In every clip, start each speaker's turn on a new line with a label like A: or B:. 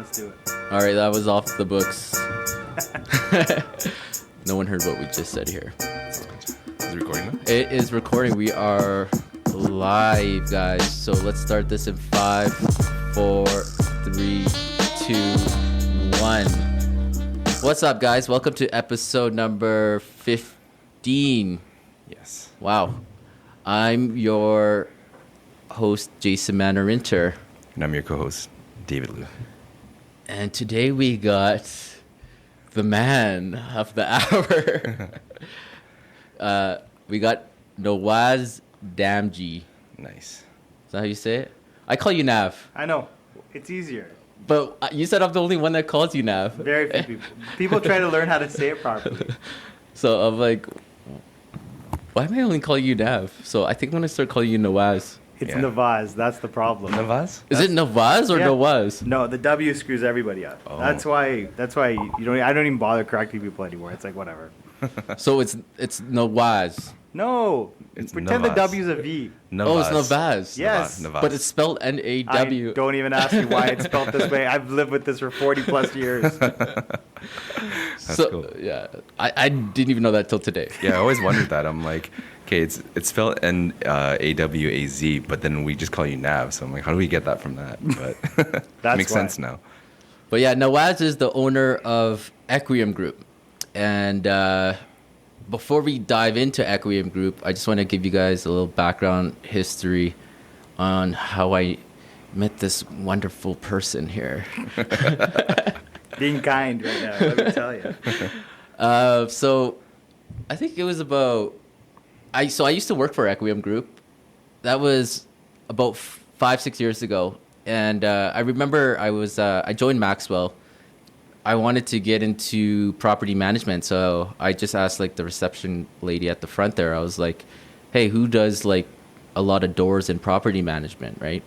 A: Let's do it.
B: All right, that was off the books. No one heard what we just said here.
C: Is it recording now?
B: It is recording. We are live, guys. So let's start this in 5, 4, 3, 2, 1. What's up, guys? Welcome to episode number 15.
C: Yes.
B: Wow. I'm your host, Jason Manarinter.
C: And I'm your co-host, David Liu.
B: And today we got the man of the hour. We got Nawaz Damji.
C: Nice.
B: Is that how you say it? I call you Nav.
A: I know. It's easier.
B: But you said I'm the only one that calls you Nav.
A: Very few people. People try to learn how to say it properly.
B: So I'm like, why am I only calling you Nav? So I think I'm going to start calling you Nawaz.
A: It's
C: Yeah.
A: Nawaz. That's the problem.
C: Nawaz?
B: Is it Nawaz or
A: Yeah.
B: Nawaz?
A: No, the W screws everybody up.
C: Oh.
A: That's why you don't. I don't even bother correcting people anymore. It's like whatever.
B: So it's Nawaz.
A: No,
C: It's
A: pretend
C: Nawaz.
A: the W's a V.
C: Nawaz.
B: Oh, it's Nawaz.
A: Yes.
C: Nawaz.
B: But it's spelled N-A-W.
A: Don't even ask me why it's spelled this way. I've lived with this for 40 plus years.
C: That's
B: So,
C: cool.
B: yeah, I didn't even know that till today.
C: Yeah, I always wondered that. I'm like, okay, it's spelled N-A-W-A-Z, but then we just call you Nav. So I'm like, how do we get that from that? But
A: That's
C: makes
A: why.
C: sense now.
B: But yeah, Nawaz is the owner of Equium Group. And before we dive into Equium Group, I just want to give you guys a little background history on how I met this wonderful person here.
A: Being kind right now, let me tell you.
B: So I think it was about... I used to work for Equium Group. That was about 5-6 years ago. And I remember I joined Maxwell. I wanted to get into property management, so I just asked like the reception lady at the front there. I was like, "Hey, who does like a lot of doors in property management, right?"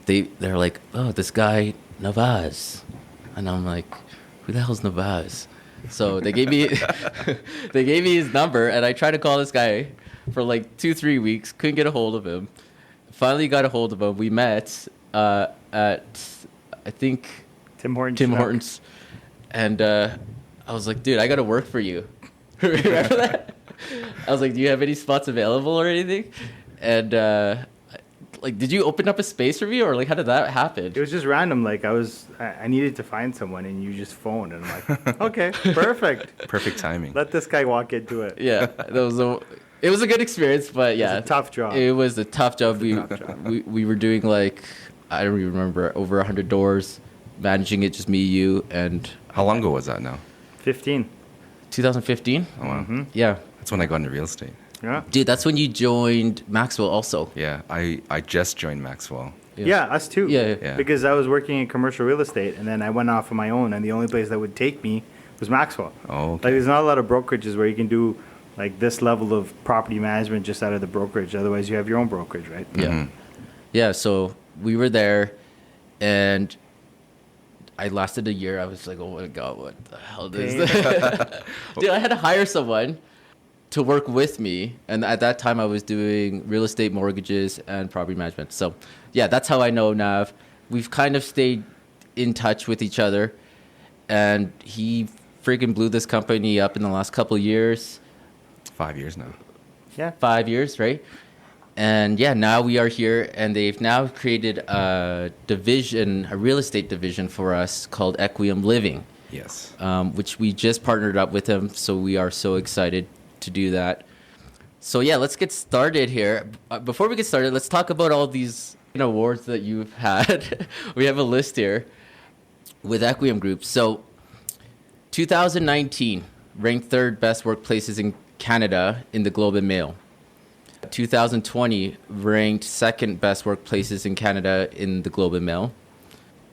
B: They're like, "Oh, this guy Nawaz," and I'm like, "Who the hell's Nawaz?" So they gave me his number, and I tried to call this guy for like 2-3 weeks. Couldn't get a hold of him. Finally got a hold of him. We met at I think
A: Tim Hortons.
B: Tim Hortons, and I was like, "Dude, I got to work for you." Remember that? I was like, "Do you have any spots available or anything?" And like, did you open up a space for me, or like, how did that happen?
A: It was just random. Like I needed to find someone, and you just phoned, and I'm like, okay, perfect.
C: Perfect timing.
A: Let this guy walk into it.
B: Yeah, it was a good experience, but yeah,
A: It was a tough job.
B: It was a tough job.
A: tough job.
B: We were doing like, I don't even remember, over 100 doors, managing it just me, you, and
C: How long ago was that now?
A: 15.
B: 2015.
C: Oh, wow.
B: Yeah,
C: That's when I got into real estate.
A: Yeah.
B: dude, that's when you joined Maxwell, also.
C: Yeah, I just joined Maxwell.
A: Yeah, us too.
B: Yeah.
A: Because I was working in commercial real estate, and then I went off on my own, and the only place that would take me was Maxwell.
C: Oh,
A: Like,
C: okay.
A: there's not a lot of brokerages where you can do like this level of property management just out of the brokerage. Otherwise, you have your own brokerage, right?
B: Yeah.
C: Mhm.
B: Yeah, so we were there, and I lasted a year. I was like, oh my God, what the hell is
A: Pain.
B: this? Dude, I had to hire someone to work with me. And at that time, I was doing real estate mortgages and property management. So, yeah, that's how I know Nav. We've kind of stayed in touch with each other. And he freaking blew this company up in the last couple of years.
C: 5 years now.
A: Yeah.
B: 5 years, right? And yeah, now we are here, and they've now created a division, a real estate division for us called Equium Living,
C: Yes.
B: which we just partnered up with them. So we are so excited to do that. So yeah, let's get started here. Before we get started, let's talk about all these awards that you've had. We have a list here with Equium Group. So 2019 ranked 3rd best workplaces in Canada in the Globe and Mail. 2020 ranked 2nd best workplaces in Canada in the Globe and Mail.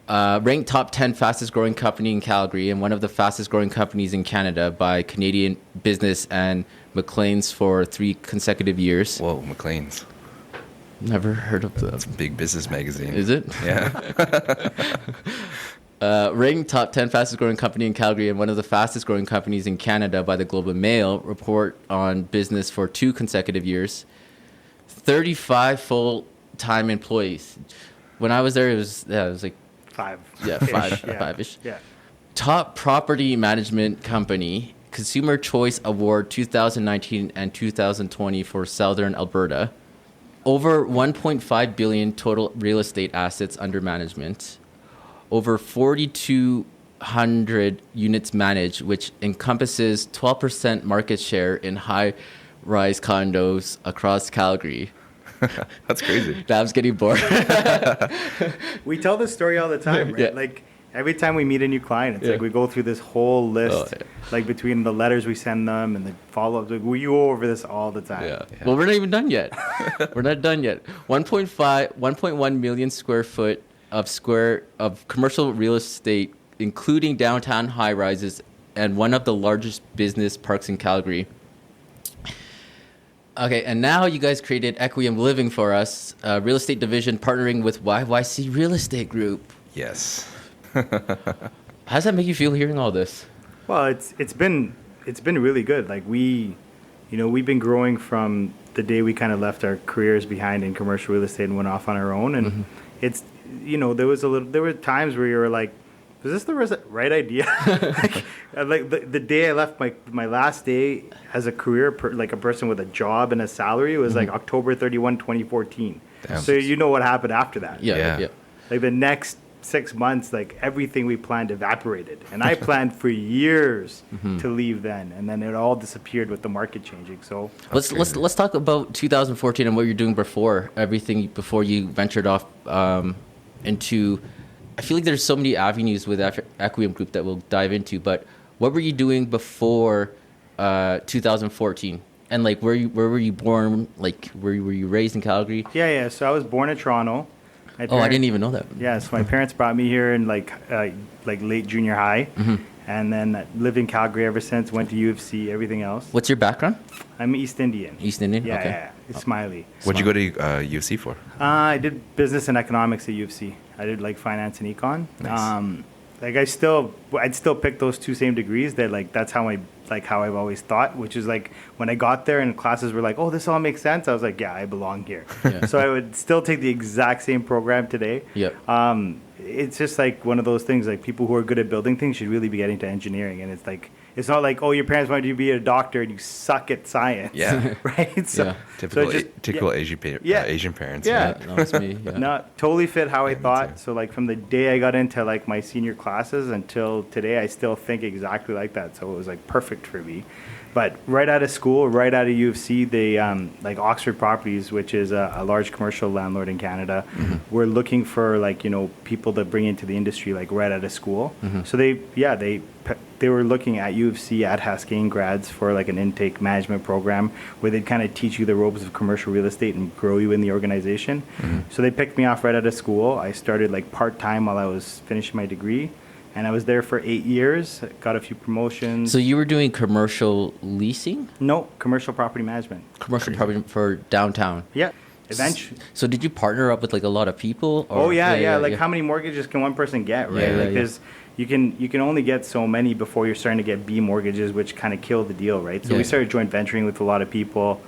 B: Ranked top 10 fastest growing company in Calgary and one of the fastest growing companies in Canada by Canadian Business and Maclean's for 3 consecutive years.
C: Whoa, McLean's.
B: Never heard of them.
C: Big business magazine.
B: Is it?
C: Yeah.
B: Ranked top 10 fastest growing company in Calgary and one of the fastest growing companies in Canada by the Globe and Mail report on business for 2 consecutive years. 35 full-time employees. When I was there, it was like
A: 5.
B: Yeah, five-ish.
A: Yeah.
B: Top property management company, Consumer Choice Award 2019 and 2020 for Southern Alberta. Over 1.5 billion total real estate assets under management. Over 4,200 units managed, which encompasses 12% market share in high-rise condos across Calgary.
C: That's crazy.
B: Dav's getting bored.
A: We tell this story all the time, right?
B: Yeah.
A: Like every time we meet a new client, it's
B: Yeah.
A: like we go through this whole list,
B: Oh, yeah.
A: like between the letters we send them and the follow-ups. Like, we go over this all the time.
B: Yeah. Well, we're not even done yet. We're not done yet. 1.1 million square foot of commercial real estate, including downtown high rises and one of the largest business parks in Calgary. Okay, and now you guys created Equium Living for us, a real estate division partnering with YYC Real Estate Group.
C: Yes.
B: How does that make you feel hearing all this?
A: Well, it's been really good. Like we've been growing from the day we kind of left our careers behind in commercial real estate and went off on our own. And it's there were times where you were like, was this the right idea? like the day I left my last day as a career like a person with a job and a salary was like October 31, 2014.
C: Damn.
A: So you know what happened after that.
B: Yeah.
A: Like the next 6 months, like everything we planned evaporated, and I planned for years to leave then, and then it all disappeared with the market changing. So
B: Let's talk about 2014 and what you're doing before you ventured off into. I feel like there's so many avenues with Equium Group that we'll dive into, but what were you doing before 2014? And like, where were you born? Like, were you raised in Calgary?
A: yeah. So I was born in Toronto.
B: I didn't even know that.
A: Yeah, so my parents brought me here in like late junior high, and then lived in Calgary ever since. Went to U of C, everything else.
B: What's your background?
A: I'm East Indian.
B: East Indian?
A: Yeah,
B: Okay.
A: yeah. It's Smiley.
C: What'd you go to UC for?
A: I did business and economics at U of C. I did like finance and econ.
C: Nice.
A: Like I'd still pick those two same degrees. That like that's how I've always thought. Which is like when I got there and classes were like, oh, this all makes sense. I was like, yeah, I belong here.
B: Yeah.
A: So I would still take the exact same program today.
B: Yep.
A: It's just like one of those things. Like people who are good at building things should really be getting to engineering. And it's like it's not like, oh, your parents wanted you to be a doctor and you suck at science.
C: Yeah.
A: Right. So,
B: Yeah.
C: Typical Asian parents.
A: Yeah.
C: Right?
B: No, it's me. Yeah.
A: No, totally fit how I
C: Yeah, me
A: thought.
C: too.
A: So like from the day I got into like my senior classes until today, I still think exactly like that. So it was like perfect for me. But right out of school, right out of U of C, they like Oxford Properties, which is a large commercial landlord in Canada, were looking for like people to bring into the industry like right out of school. So they were looking at U of C at Haskayne grads for like an intake management program where they'd kind of teach you the ropes of commercial real estate and grow you in the organization. So they picked me off right out of school. I started like part-time while I was finishing my degree, and I was there for 8 years, got a few promotions.
B: So you were doing commercial leasing?
A: No, commercial property management.
B: Commercial property for downtown?
A: Yeah, eventually.
B: So did you partner up with like a lot of people?
A: Oh yeah. Like how many mortgages can one person get, right?
B: Yeah,
A: like
B: yeah.
A: there's you can only get so many before you're starting to get B mortgages, which kind of kill the deal, right? So
B: Yeah.
A: we started joint venturing with a lot of people.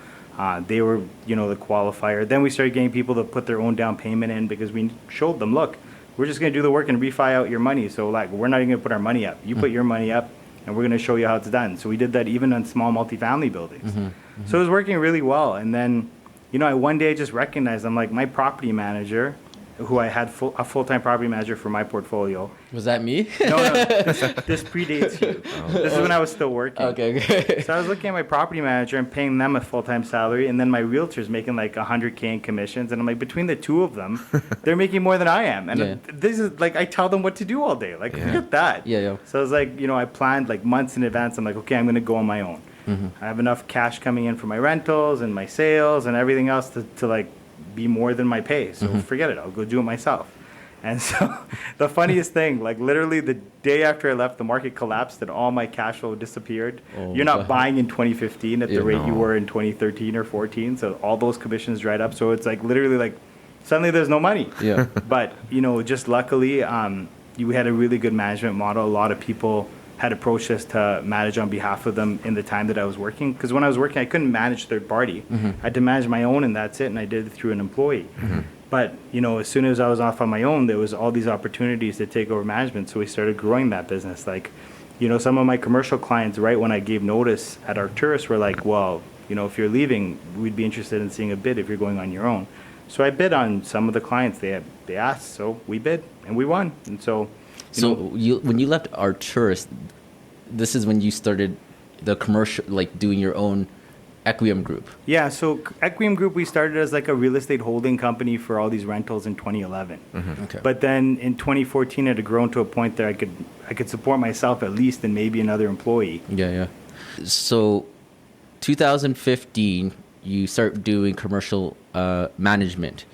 A: They were, the qualifier. Then we started getting people to put their own down payment in because we showed them, look, we're just going to do the work and refi out your money. So like, we're not even going to put our money up. You put your money up, and we're going to show you how it's done. So we did that even on small multifamily buildings. So it was working really well. And then, one day I just recognized, I'm like, my property manager, who I had a full-time property manager for my portfolio.
B: Was that me?
A: No, this predates you. This is when I was still working.
B: Okay.
A: So I was looking at my property manager and paying them a full-time salary, and then my realtor's making like $100K in commissions, and I'm like, between the two of them, they're making more than I am, and this is like I tell them what to do all day. Like, forget that.
B: Yeah.
A: So I was like, I planned like months in advance. I'm like, okay, I'm going to go on my own. I have enough cash coming in for my rentals and my sales and everything else to like be more than my pay. So forget it. I'll go do it myself. And so the funniest thing, like literally the day after I left, the market collapsed and all my cash flow disappeared. You're not buying in 2015 at the rate you were in 2013 or 14. So all those commissions dried up. So it's like literally like suddenly there's no money.
B: Yeah.
A: But, just luckily, we had a really good management model. A lot of people had approached us to manage on behalf of them in the time that I was working. Because when I was working, I couldn't manage third party. I had to manage my own, and that's it. And I did it through an employee. But, as soon as I was off on my own, there was all these opportunities to take over management. So we started growing that business. Like, some of my commercial clients, right when I gave notice at Arcturus, were like, well, if you're leaving, we'd be interested in seeing a bid if you're going on your own. So I bid on some of the clients they asked. So we bid and we won. And so,
B: when you left Arcturus, this is when you started the commercial, like doing your own Equium Group.
A: Yeah, so Equium Group, we started as like a real estate holding company for all these rentals in 2011.
B: Okay.
A: But then in 2014, it had grown to a point that I could support myself at least and maybe another employee.
B: Yeah. So 2015, you start doing commercial management.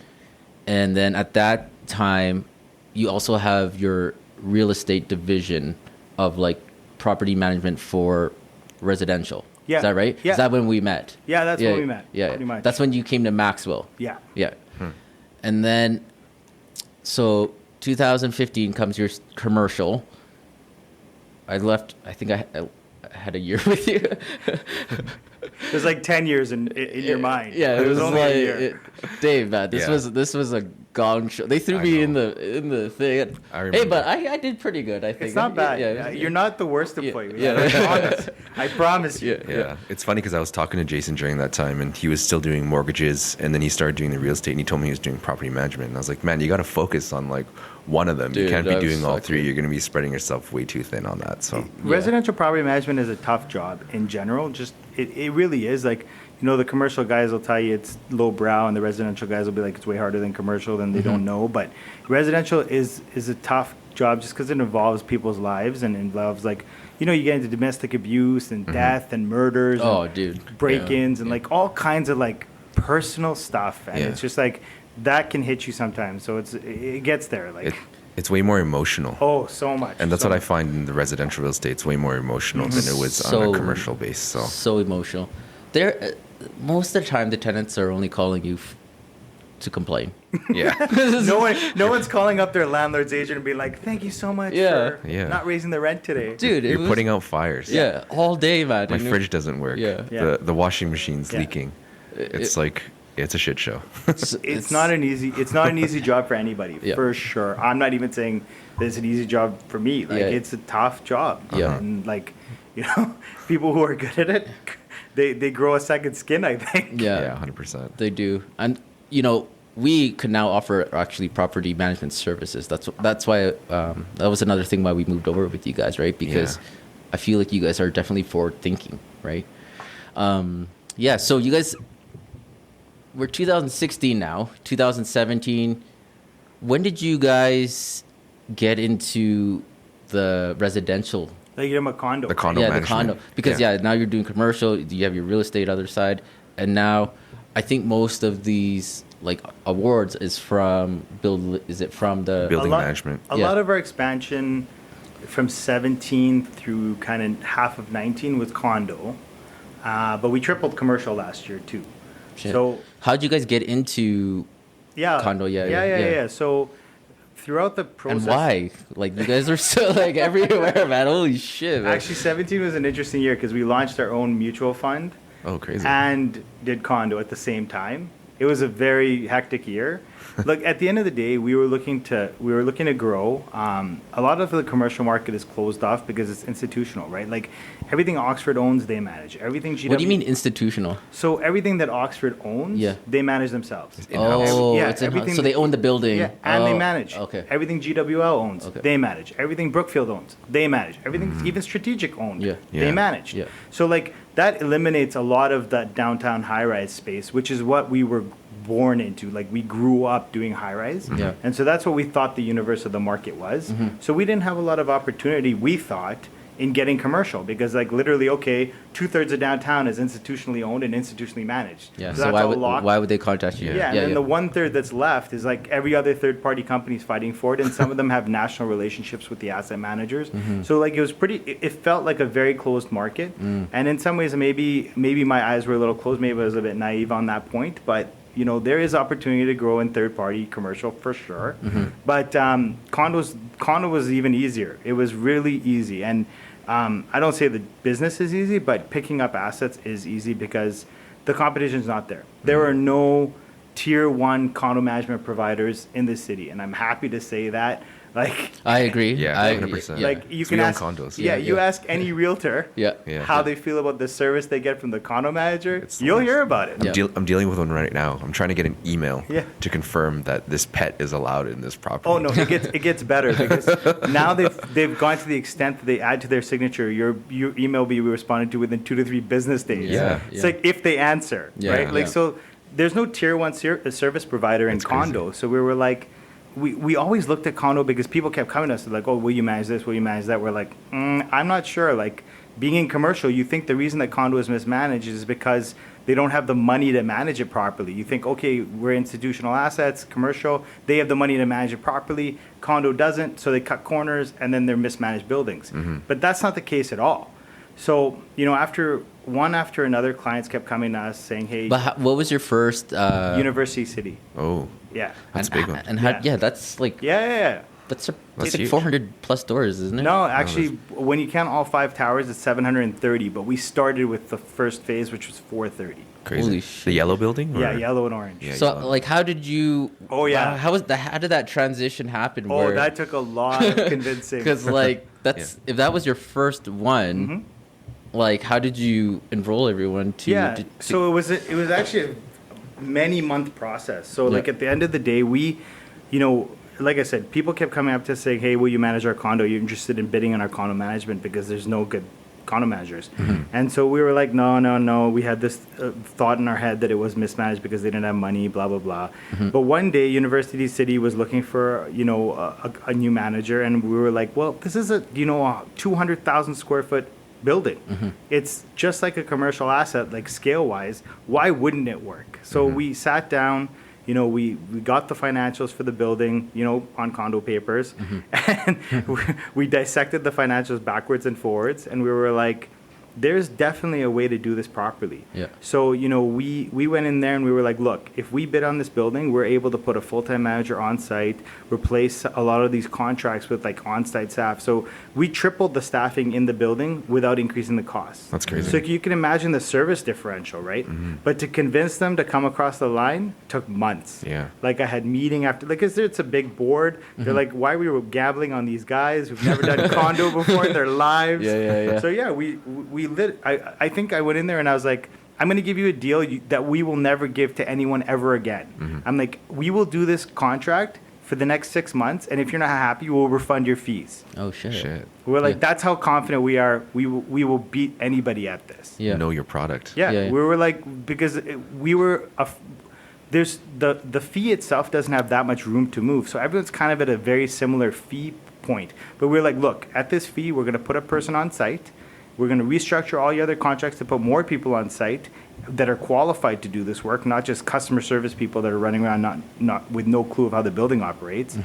B: And then at that time, you also have your real estate division of like property management for residential.
A: Yeah.
B: Is that right?
A: Yeah.
B: Is that when we met?
A: Yeah, that's when we met.
B: Yeah.
A: Pretty much.
B: That's when you came to Maxwell.
A: Yeah.
B: Yeah. And then, so 2015 comes your commercial. I think I had a year with you.
A: It was like 10 years in your mind.
B: Yeah, it was
A: only
B: like
A: a year.
B: Dave, man. This
C: Yeah.
B: was a gong show. They threw
C: I
B: me
C: know.
B: in the thing.
C: I
B: Hey,
C: remember.
B: but I did pretty good. I think
A: It's not bad.
B: Yeah,
A: You're not the worst employee.
B: Yeah.
A: I promise you.
C: Yeah. It's funny because I was talking to Jason during that time, and he was still doing mortgages, and then he started doing the real estate, and he told me he was doing property management. And I was like, man, you got to focus on like one of them.
B: Dude,
C: you can't be
B: that was
C: doing all
B: fucking-
C: three. You're going to be spreading yourself way too thin on that. So
A: Residential property management is a tough job in general. Just it really is. Like, the commercial guys will tell you it's low brow, and the residential guys will be like it's way harder than commercial, then they don't know. But residential is a tough job just because it involves people's lives and involves like, you get into domestic abuse and death and murders.
B: Oh,
A: and
B: dude.
A: break-ins
B: Yeah.
A: and like all kinds of like personal stuff, and
C: Yeah.
A: it's just like that can hit you sometimes. So it gets there. Like,
C: it's way more emotional.
A: oh, so much.
C: And that's
A: so
C: what I
A: much.
C: find in the residential real estate. It's way more emotional than it was on a commercial base. So
B: emotional. There, most of the time, the tenants are only calling you to complain.
C: yeah,
A: No one's calling up their landlord's agent and being like, "Thank you so much
B: Yeah.
A: for
C: Yeah.
A: not raising the rent today."
B: Dude,
C: you're putting out fires.
B: Yeah, all day, man.
C: My
B: And
C: fridge doesn't work.
B: Yeah.
A: Yeah.
C: The washing machine's
A: Yeah.
C: leaking. It's like it's a shit show.
A: It's not an easy job for anybody,
B: Yeah.
A: for sure. I'm not even saying that it's an easy job for me. Like,
B: Yeah.
A: it's a tough job.
B: Yeah.
A: And like, people who are good at it, they grow a second skin, I think.
B: Yeah,
C: 100%.
B: they do. And we could now offer actually property management services. That's why that was another thing why we moved over with you guys, right? Because
C: Yeah.
B: I feel like you guys are definitely forward thinking, right? Yeah. So you guys, we're 2016 now, 2017. When did you guys get into the residential?
A: Like, you have a condo.
C: The condo
B: Yeah, the
C: management.
B: condo. Because now you're doing commercial. You have your real estate other side, and now I think most of these like awards is from Is it from the
C: Building
A: lot-
C: management.
A: A
B: Yeah.
A: lot of our expansion from 17 through kind of half of 19 was condo, but we tripled commercial last year too.
B: Shit.
A: So
B: How'd you guys get into
A: yeah,
B: condo? Yeah.
A: yeah. So throughout the process,
B: And why? Like you guys are so like everywhere, man. Holy shit, man.
A: Actually, 17 was an interesting year because we launched our own mutual fund
C: Oh, crazy.
A: and did condo at the same time. It was a very hectic year. Look, at the end of the day, we were looking to grow. A lot of the commercial market is closed off because it's institutional, right? Like everything Oxford owns, they manage. Everything GW.
B: What do you mean institutional?
A: So everything that Oxford owns,
B: Yeah.
A: they manage themselves.
C: In-house.
B: Oh,
A: Yeah,
B: it's in-house.
A: everything-
B: So they own the building.
A: Yeah, and they
B: Oh,
A: manage.
B: Okay.
A: Everything GWL owns,
B: Okay.
A: they manage. Everything Brookfield owns, they manage. Everything even Strategic owned,
B: Yeah.
A: they
C: Yeah.
A: manage.
B: Yeah.
A: So like that eliminates a lot of that downtown high-rise space, which is what we were born into. Like we grew up doing high-rise.
B: Yeah.
A: And so that's what we thought the universe of the market was. So we didn't have a lot of opportunity, we thought, in getting commercial because like literally, okay, 2/3 of downtown is institutionally owned and institutionally managed.
B: Yeah.
A: So
B: So
A: that's a lot.
B: why would they contact you?
A: Yeah, and then the 1/3 that's left is like every other third-party company is fighting for it, and some of them have national relationships with the asset managers. So like it was it felt like a very closed market, and in some ways maybe my eyes were a little closed, maybe I was a bit naive on that point, but there is opportunity to grow in third-party commercial for sure. But condo was even easier. It was really easy, and I don't say the business is easy, but picking up assets is easy because the competition's not there. There are no tier one condo management providers in the city, and I'm happy to say that. Like,
B: I agree.
C: Yeah,
B: I,
C: 100%.
B: yeah.
A: like you
C: So
A: can
C: we own
A: ask
C: condos.
A: Yeah, you
B: Yeah.
A: ask any realtor
B: Yeah.
C: Yeah.
A: how they feel about the service they get from the condo manager.
C: It's the
A: You'll
C: worst.
A: hear about it.
B: Yeah.
C: I'm dealing with one right now. I'm trying to get an email
A: Yeah.
C: to confirm that this pet is allowed in this property.
A: Oh no, it gets better because now they've gone to the extent that they add to their signature your email will be responded to within 2 to 3 business days.
C: Yeah.
A: It's like if they answer,
B: Yeah,
A: right? Like
B: yeah.
A: so, there's no tier one service provider in
C: That's crazy.
A: condo. So we were like, we always looked at condo because people kept coming to us like, oh, will you manage this? Will you manage that? We're like, I'm not sure. Like being in commercial, you think the reason that condo is mismanaged is because they don't have the money to manage it properly. You think, okay, we're institutional assets, commercial, they have the money to manage it properly. Condo doesn't, so they cut corners and then they're mismanaged buildings.
C: Mm-hmm.
A: But that's not the case at all. So, after one after another, clients kept coming to us saying, hey,
B: But what was your first?
A: University City.
C: Oh,
A: Yeah.
C: that's a
B: and,
C: big one.
B: And how,
A: Yeah.
B: yeah, that's like
A: Yeah.
B: that's
C: That's
B: like
C: huge.
B: 400 plus doors, isn't it?
A: No, actually, when you count all 5 towers, it's 730. But we started with the first phase, which was 430.
C: Crazy.
B: Holy
C: The
B: shit.
C: yellow building?
A: Yeah,
C: or-
A: yellow and orange.
C: Yeah.
B: So
C: yellow.
B: like, how did you?
A: Oh, yeah.
B: How did that transition happen?
A: Oh, that took a lot of convincing.
B: Because like that's if that was your first one, like how did you enroll everyone to?
A: Yeah.
B: to-
A: So it was actually a many month process. So like
B: Yeah.
A: at the end of the day, we, like I said, people kept coming up to us saying, "Hey, will you manage our condo? You're interested in bidding on our condo management because there's no good condo managers." And so we were like, no. We had this thought in our head that it was mismanaged because they didn't have money, blah blah blah. But one day, University City was looking for a new manager, and we were like, well, this is a 200,000 square foot building. It's just like a commercial asset, like scale wise. Why wouldn't it work? So we sat down. We got the financials for the building, on condo papers, and we dissected the financials backwards and forwards, and we were like, there's definitely a way to do this properly.
B: Yeah.
A: So, we went in there and we were like, look, if we bid on this building, we're able to put a full-time manager on site, replace a lot of these contracts with like on-site staff. So we tripled the staffing in the building without increasing the costs.
C: That's crazy.
A: So you can imagine the service differential, right? But to convince them to come across the line took months.
C: Yeah.
A: Like I had meeting after, like, it's a big board. They're like, why we were gambling on these guys who've never done condo before in their lives.
B: Yeah.
A: So yeah, I think I went in there and I was like, I'm going to give you a deal that we will never give to anyone ever again. I'm like, we will do this contract for the next 6 months, and if you're not happy, we'll refund your fees.
B: Oh shit.
C: Shit.
A: We're like,
B: Yeah.
A: that's how confident we are. We will beat anybody at this.
B: Yeah.
C: Know your product.
A: Yeah,
B: Yeah.
A: we were like, because we were, there's the fee itself doesn't have that much room to move. So everyone's kind of at a very similar fee point. But we're like, look, at this fee, we're going to put a person on site. We're going to restructure all your other contracts to put more people on site that are qualified to do this work, not just customer service people that are running around not with no clue of how the building operates.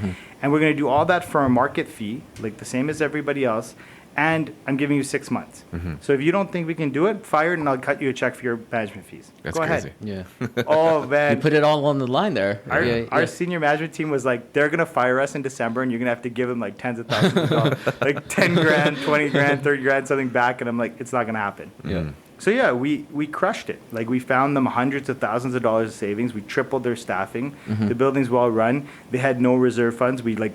A: And we're going to do all that for a market fee, like the same as everybody else. And I'm giving you 6 months. So if you don't think we can do it, fire it, and I'll cut you a check for your management fees.
C: That's
A: Go
C: crazy.
A: ahead.
B: Yeah.
A: Oh
B: You
A: man,
B: put it all on the line there.
A: our,
B: Yeah,
A: our
B: yeah.
A: senior management team was like, they're gonna fire us in December, and you're gonna have to give them like tens of thousands of dollars, like 10 grand, 20 grand, 30 grand, something back. And I'm like, it's not gonna happen.
B: Yeah.
A: So yeah, we crushed it. Like we found them hundreds of thousands of dollars of savings. We tripled their staffing. The building's well run. They had no reserve funds. We like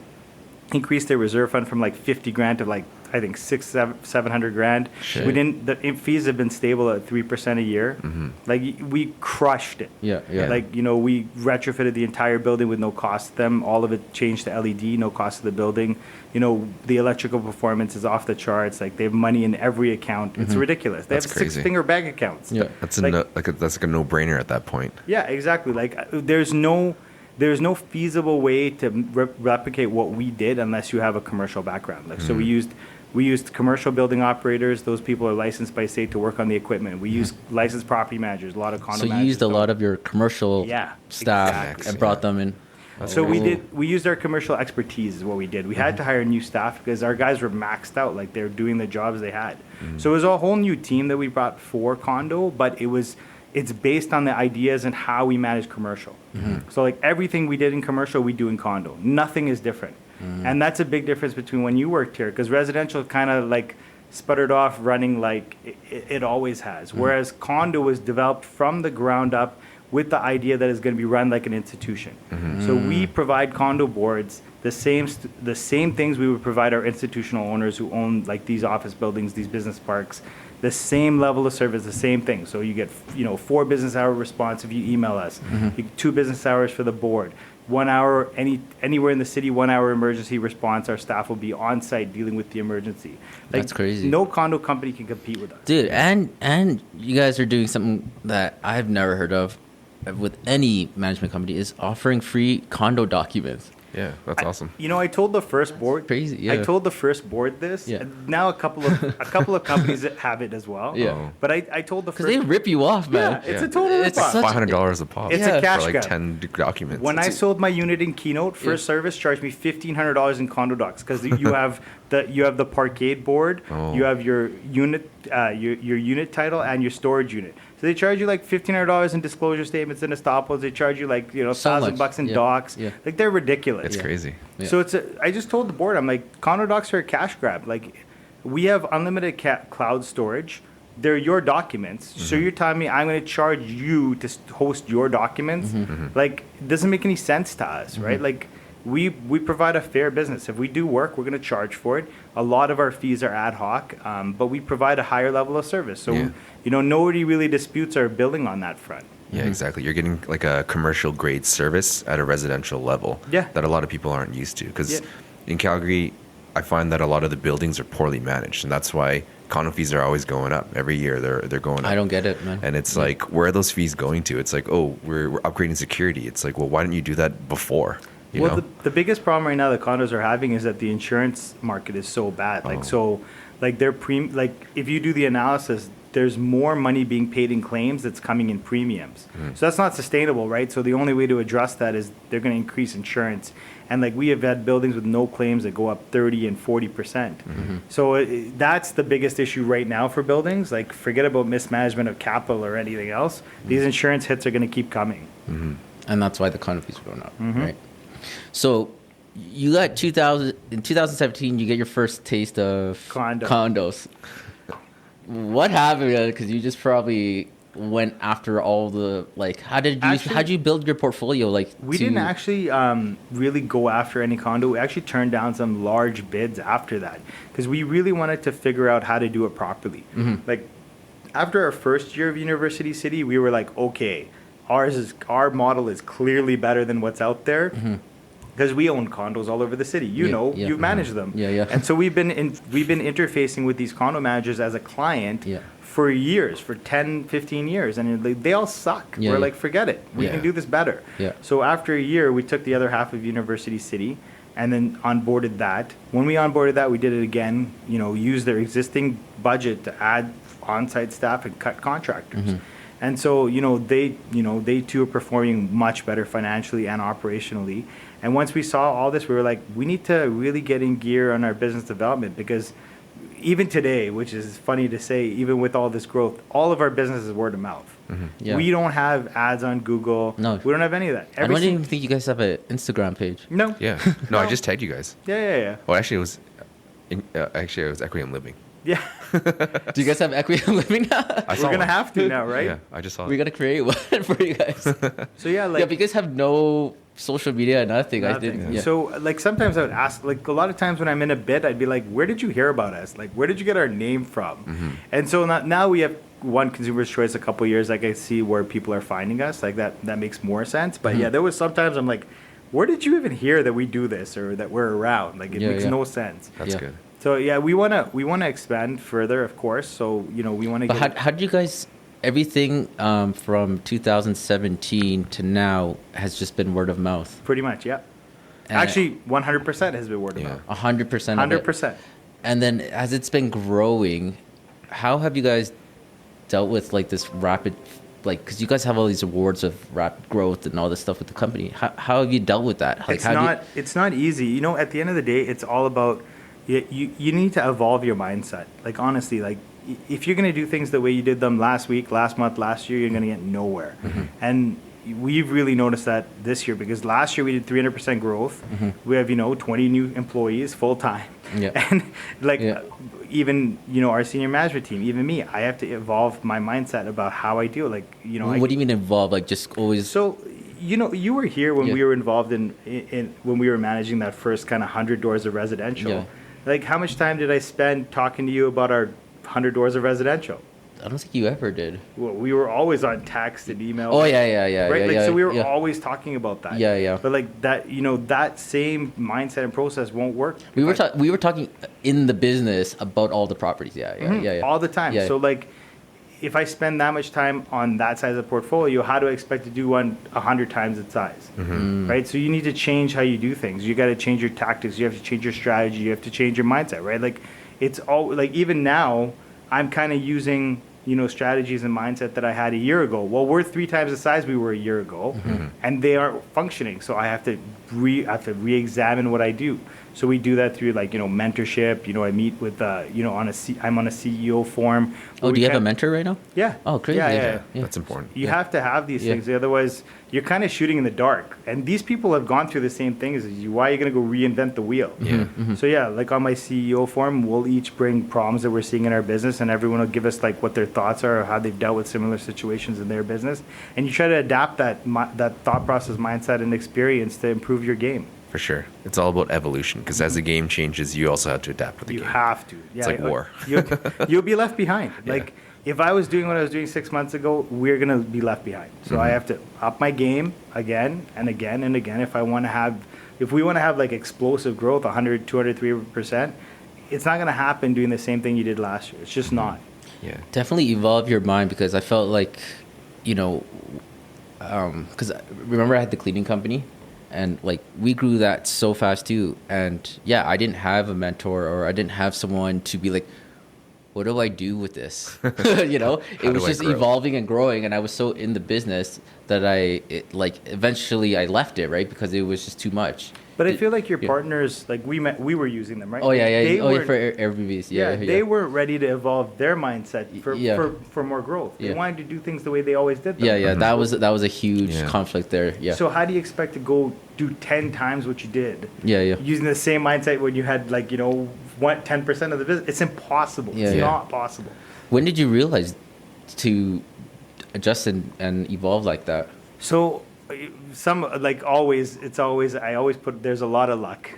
A: increased their reserve fund from like 50 grand to like, I think 700 grand.
C: Shit.
A: We didn't. The fees have been stable at 3% a year. Like we crushed it.
B: Yeah. Yeah.
A: Like we retrofitted the entire building with no cost to them. All of it changed to LED, no cost to the building. The electrical performance is off the charts. Like they have money in every account. It's ridiculous. They
C: That's
A: have
C: crazy.
A: 6-finger bank accounts.
B: Yeah.
C: That's
A: Like-
C: that's like a no-brainer at that point.
A: Yeah, exactly. Like there's no feasible way to replicate what we did unless you have a commercial background. Like so we used commercial building operators. Those people are licensed by state to work on the equipment. We used licensed property managers. A lot of condo
B: So you
A: managers
B: used a
A: don't.
B: lot of your commercial
A: Yeah,
B: staff
A: exactly.
B: and brought them in.
A: So we used our commercial expertise is what we did. We had to hire new staff because our guys were maxed out, like they were doing the jobs they had. So it was a whole new team that we brought for condo, but it's based on the ideas and how we manage commercial. So like everything we did in commercial, we do in condo. Nothing is different. And that's a big difference between when you worked here, because residential kind of like sputtered off running like it always has. Whereas condo was developed from the ground up with the idea that it's going to be run like an institution. So we provide condo boards the same things we would provide our institutional owners who own like these office buildings, these business parks, the same level of service, the same thing. So you get 4 business hour response if you email us, you get 2 business hours for the board. 1 hour anywhere in the city, 1 hour emergency response. Our staff will be on site dealing with the emergency. Like,
B: That's crazy.
A: No condo company can compete with us,
B: Dude, and you guys are doing something that I've never heard of with any management company, is offering free condo documents.
C: Yeah, that's awesome.
A: I told the first board.
B: Crazy, yeah.
A: I told the first board this.
B: Yeah.
A: And now a couple of companies that have it as well.
B: Yeah.
C: Oh.
A: But I told the
B: Because
A: first.
B: they rip you off, man.
A: Yeah, it's
C: Yeah.
A: a total
B: It's
A: rip-off.
B: such-
C: $500 a pop.
A: It's
B: Yeah.
A: a cash
C: for like
A: grab.
C: 10 documents.
A: When I sold my unit in Keynote, First Service charged me $1,500 in condo docs because you have the parkade board,
C: Oh.
A: you have your unit your unit title and your storage unit. So they charge you like $1,500 in disclosure statements and estoppels. They charge you like $1,000 in
B: Yeah.
A: docs.
B: Yeah.
A: Like they're ridiculous.
C: it's crazy.
B: Yeah.
A: So I just told the board, I'm like, condo docs are a cash grab. Like, we have unlimited cloud storage. They're your documents. So you're telling me I'm going to charge you to host your documents? Like, it doesn't make any sense to us, right? Like, we provide a fair business. If we do work, we're going to charge for it. A lot of our fees are ad hoc, but we provide a higher level of service. So,
C: Yeah.
A: nobody really disputes our billing on that front.
C: Yeah, exactly. You're getting like a commercial grade service at a residential level
A: Yeah.
C: that a lot of people aren't used to. Because
A: Yeah.
C: in Calgary, I find that a lot of the buildings are poorly managed, and that's why condo fees are always going up every year. They're going up.
B: I don't get it, man.
C: And it's like, where are those fees going to? It's like, oh, we're upgrading security. It's like, well, why didn't you do that before? You know?
A: The biggest problem right now the condos are having is that the insurance market is so bad. If you do the analysis, there's more money being paid in claims that's coming in premiums. So that's not sustainable, right? So the only way to address that is they're going to increase insurance. And like we have had buildings with no claims that go up 30 and 40%. So that's the biggest issue right now for buildings. Like forget about mismanagement of capital or anything else. These insurance hits are going to keep coming.
B: And that's why the condo fees are going up, right? So you got in 2017, you get your first taste of condos. What happened? Because you just probably went after all the how'd you build your portfolio?
A: We didn't actually really go after any condo. We actually turned down some large bids after that because we really wanted to figure out how to do it properly. Like after our first year of University City, we were like, okay, our model is clearly better than what's out there. Because we own condos all over the city, you've managed them, and so we've been interfacing with these condo managers as a client for years, for 10, 15 years, and they all suck. We're like, forget it, we can do this better. So after a year, we took the other half of University City, and then onboarded that. When we onboarded that, we did it again. Used their existing budget to add on-site staff and cut contractors. And so, they too are performing much better financially and operationally. And once we saw all this, we were like, we need to really get in gear on our business development because even today, which is funny to say, even with all this growth, all of our business is word of mouth. We don't have ads on Google.
B: No.
A: We don't have any of that.
B: I don't even think you guys have an Instagram page.
A: No.
C: Yeah. No, I just tagged you guys.
A: Yeah.
C: Oh, actually, it was Equium Living.
A: Yeah.
B: Do you guys have Equium Living now?
C: I saw
A: We're going to
C: one.
A: have to now, right?
C: Yeah, I just saw
B: We
C: it.
B: got to create one for you guys.
A: So yeah,
B: Yeah, but you guys have no social media, nothing. I
A: Nothing.
B: didn't. Yeah.
A: So like sometimes I would ask, like a lot of times when I'm in a bid, I'd be like, where did you hear about us? Like, where did you get our name from? And so now we have one Consumer's Choice a couple of years. Like I see where people are finding us. Like that makes more sense. But yeah, there was sometimes I'm like, where did you even hear that we do this or that we're around? Like it makes no sense.
C: That's
B: Yeah.
C: good.
A: So yeah, we wanna expand further, of course. So we want to.
B: But how did you guys? Everything from 2017 to now has just been word of mouth.
A: Pretty much, yeah.
B: And
A: Actually, 100% has been word of
C: Yeah.
A: mouth.
B: 100%.
A: 100%.
B: And then as it's been growing, how have you guys dealt with like this rapid, because you guys have all these awards of rapid growth and all this stuff with the company. How have you dealt with that? Like,
A: It's not easy. At the end of the day, it's all about you need to evolve your mindset. Like honestly, like if you're going to do things the way you did them last week, last month, last year, you're going to get nowhere. And we've really noticed that this year because last year we did 300% growth. We have 20 new employees full time, and even our senior management team, even me, I have to evolve my mindset about how I deal. Like
B: what do you mean evolve? Like just always.
A: So you were here when we were involved in when we were managing that first kind of 100 doors of residential.
B: Yeah.
A: Like how much time did I spend talking to you about our 100 doors of residential?
B: I don't think you ever did.
A: Well, we were always on text and email.
B: Oh yeah.
A: Right, so we were
B: yeah.
A: always talking about that.
B: Yeah.
A: But like that, that same mindset and process won't work.
B: We were talking in the business about all the properties. Yeah.
A: All the time.
B: Yeah.
A: So like, if I spend that much time on that size of portfolio, how do I expect to do one 100 times its size? Right. So you need to change how you do things. You got to change your tactics. You have to change your strategy. You have to change your mindset. Right. Like it's all like even now, I'm kind of using strategies and mindset that I had a year ago. Well, we're 3 times the size we were a year ago, and they aren't functioning. So I have to re-examine what I do. So we do that through mentorship. I meet with I'm on a CEO forum.
B: Oh, do you have a mentor right now?
A: Yeah.
B: Oh, crazy.
A: Yeah.
C: That's important.
A: You have to have these things. Otherwise, you're kind of shooting in the dark. And these people have gone through the same things as you. Why are you going to go reinvent the wheel?
C: Yeah.
A: So like on my CEO forum, we'll each bring problems that we're seeing in our business, and everyone will give us what their thoughts are or how they've dealt with similar situations in their business. And you try to adapt that thought process, mindset, and experience to improve your game.
C: For sure. It's all about evolution because as the game changes, you also have to adapt with the game.
A: You have to. Yeah,
C: it's like war.
A: You'll be left behind. Like if I was doing what I was doing 6 months ago, we're going to be left behind. So I have to up my game again and again and again if we want to have explosive growth, 100, 200, 300%, it's not going to happen doing the same thing you did last year. It's just not.
C: Yeah.
B: Definitely evolve your mind because I felt like, because remember I had the cleaning company? And we grew that so fast too. And I didn't have a mentor or I didn't have someone to be like, what do I do with this? It was just evolving and growing. And I was so in the business that eventually I left it, right? Because it was just too much.
A: But I feel like your partners, we were using them, right?
B: Oh yeah. For
A: Yeah,
B: Airbnbs.
A: they weren't ready to evolve their mindset for more growth. They wanted to do things the way they always did them.
B: Yeah. That was a huge conflict there. Yeah.
A: So how do you expect to go do 10 times what you did?
B: Yeah.
A: Using the same mindset when you had 10% of the business. It's impossible. It's not possible.
B: When did you realize to adjust and evolve like that?
A: So I always put there's a lot of luck.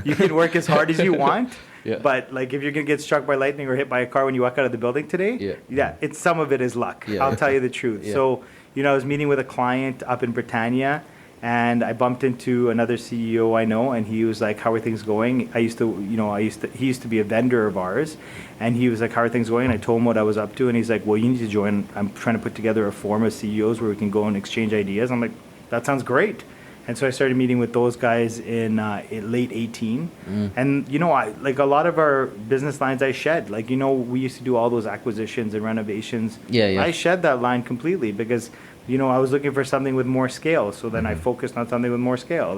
A: You can work as hard as you want, but if you're gonna get struck by lightning or hit by a car when you walk out of the building today, it's some of it is luck. I'll tell you the truth. So I was meeting with a client up in Britannia, and I bumped into another CEO I know, and he was like, "How are things going?" He used to be a vendor of ours, and he was like, "How are things going?" And I told him what I was up to, and he's like, "Well, you need to join. I'm trying to put together a forum of CEOs where we can go and exchange ideas." I'm like, "That sounds great." And so I started meeting with those guys in late 18. And, a lot of our business lines I shed. We used to do all those acquisitions and renovations.
B: Yeah.
A: I shed that line completely because, I was looking for something with more scale. So then I focused on something with more scale.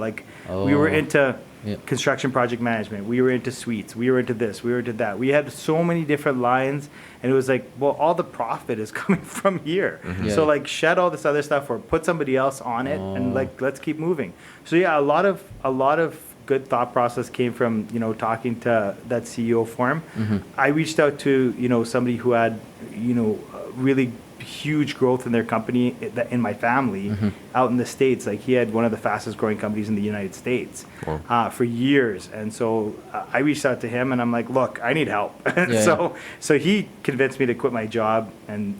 A: We were into construction project management. We were into suites. We were into this. We were into that. We had so many different lines. And it was all the profit is coming from here. So shed all this other stuff or put somebody else on it and let's keep moving. So a lot of good thought process came from, talking to that CEO forum. I reached out to, somebody who had, really huge growth in their company in my family out in the States. He had one of the fastest growing companies in the United States for years. And so I reached out to him and I'm like, look, I need help. So he convinced me to quit my job and,